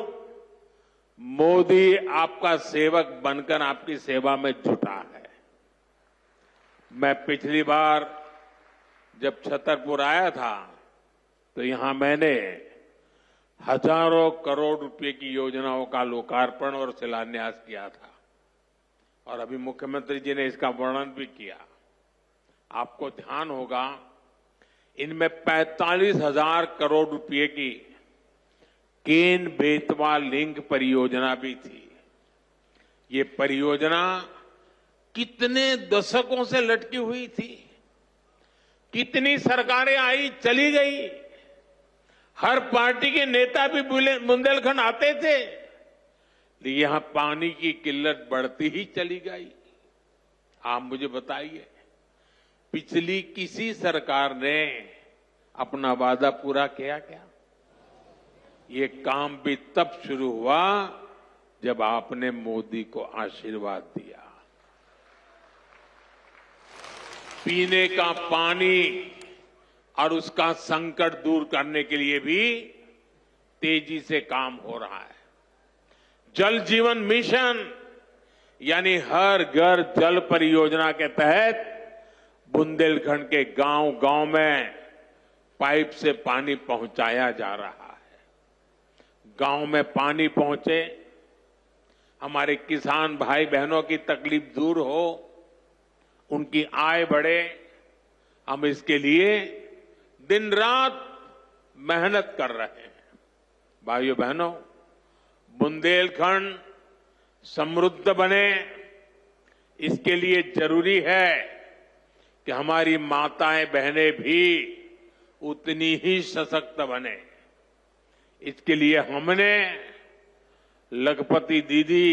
S7: मोदी आपका सेवक बनकर आपकी सेवा में जुटा है। मैं पिछली बार जब छतरपुर आया था तो यहां मैंने हजारों करोड़ रुपए की योजनाओं का लोकार्पण और शिलान्यास किया था, और अभी मुख्यमंत्री जी ने इसका वर्णन भी किया। आपको ध्यान होगा, इनमें 45,000 करोड़ रुपए की केन बेतवा लिंक परियोजना भी थी। ये परियोजना कितने दशकों से लटकी हुई थी। कितनी सरकारें आई चली गई। हर पार्टी के नेता भी बुंदेलखंड आते थे, लेकिन यहां पानी की किल्लत बढ़ती ही चली गई। आप मुझे बताइए, पिछली किसी सरकार ने अपना वादा पूरा किया क्या? ये काम भी तब शुरू हुआ जब आपने मोदी को आशीर्वाद दिया। पीने का पानी और उसका संकट दूर करने के लिए भी तेजी से काम हो रहा है। जल जीवन मिशन यानी हर घर जल परियोजना के तहत बुंदेलखंड के गांव-गांव में पाइप से पानी पहुंचाया जा रहा है। गांव में पानी पहुंचे, हमारे किसान भाई बहनों की तकलीफ दूर हो, उनकी आय बढ़े, हम इसके लिए दिन रात मेहनत कर रहे हैं। भाइयों बहनों, बुंदेलखंड समृद्ध बने, इसके लिए जरूरी है कि हमारी माताएं बहनें भी उतनी ही सशक्त बने। इसके लिए हमने लखपति दीदी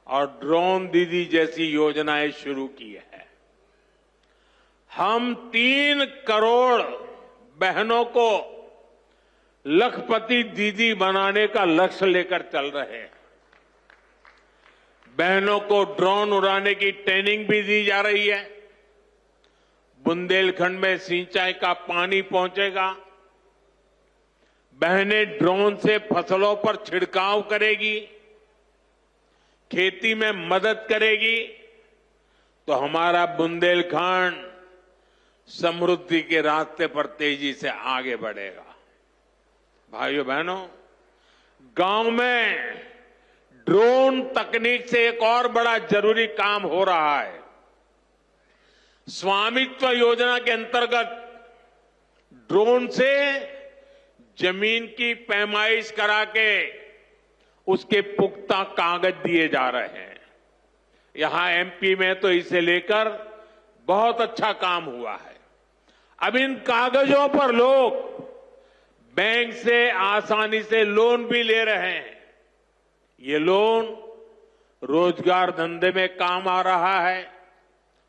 S7: और ड्रोन दीदी जैसी योजनाएं शुरू की है। हम 3 करोड़ बहनों को लखपति दीदी बनाने का लक्ष्य लेकर चल रहे हैं। बहनों को ड्रोन उड़ाने की ट्रेनिंग भी दी जा रही है। बुंदेलखंड में सिंचाई का पानी पहुंचेगा। बहनें ड्रोन से फसलों पर छिड़काव करेगी, खेती में मदद करेगी, तो हमारा बुंदेलखंड समृद्धि के रास्ते पर तेजी से आगे बढ़ेगा। भाइयों बहनों, गांव में ड्रोन तकनीक से एक और बड़ा जरूरी काम हो रहा है। स्वामित्व योजना के अंतर्गत ड्रोन से जमीन की पैमाइश करा के उसके पुख्ता कागज दिए जा रहे हैं। यहां एमपी में तो इसे लेकर बहुत अच्छा काम हुआ है। अब इन कागजों पर लोग बैंक से आसानी से लोन भी ले रहे हैं। ये लोन रोजगार धंधे में काम आ रहा है,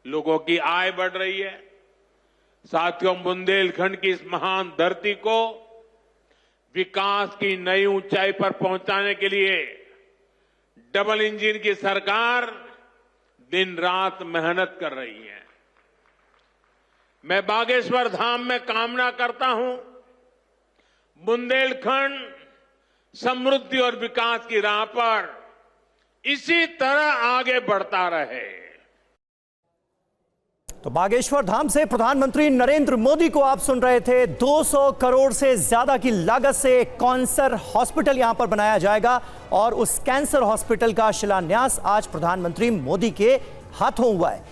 S7: लोगों की आय बढ़ रही है। साथियों, बुंदेलखंड की इस महान धरती को विकास की नई ऊंचाई पर पहुंचाने के लिए डबल इंजन की सरकार दिन रात मेहनत कर रही है। मैं बागेश्वर धाम में कामना करता हूं, बुंदेलखंड समृद्धि और विकास की राह पर इसी तरह आगे बढ़ता रहे।
S2: तो बागेश्वर धाम से प्रधानमंत्री नरेंद्र मोदी को आप सुन रहे थे। 200 करोड़ से ज्यादा की लागत से कैंसर हॉस्पिटल यहां पर बनाया जाएगा और उस कैंसर हॉस्पिटल का शिलान्यास आज प्रधानमंत्री मोदी के हाथों हुआ है।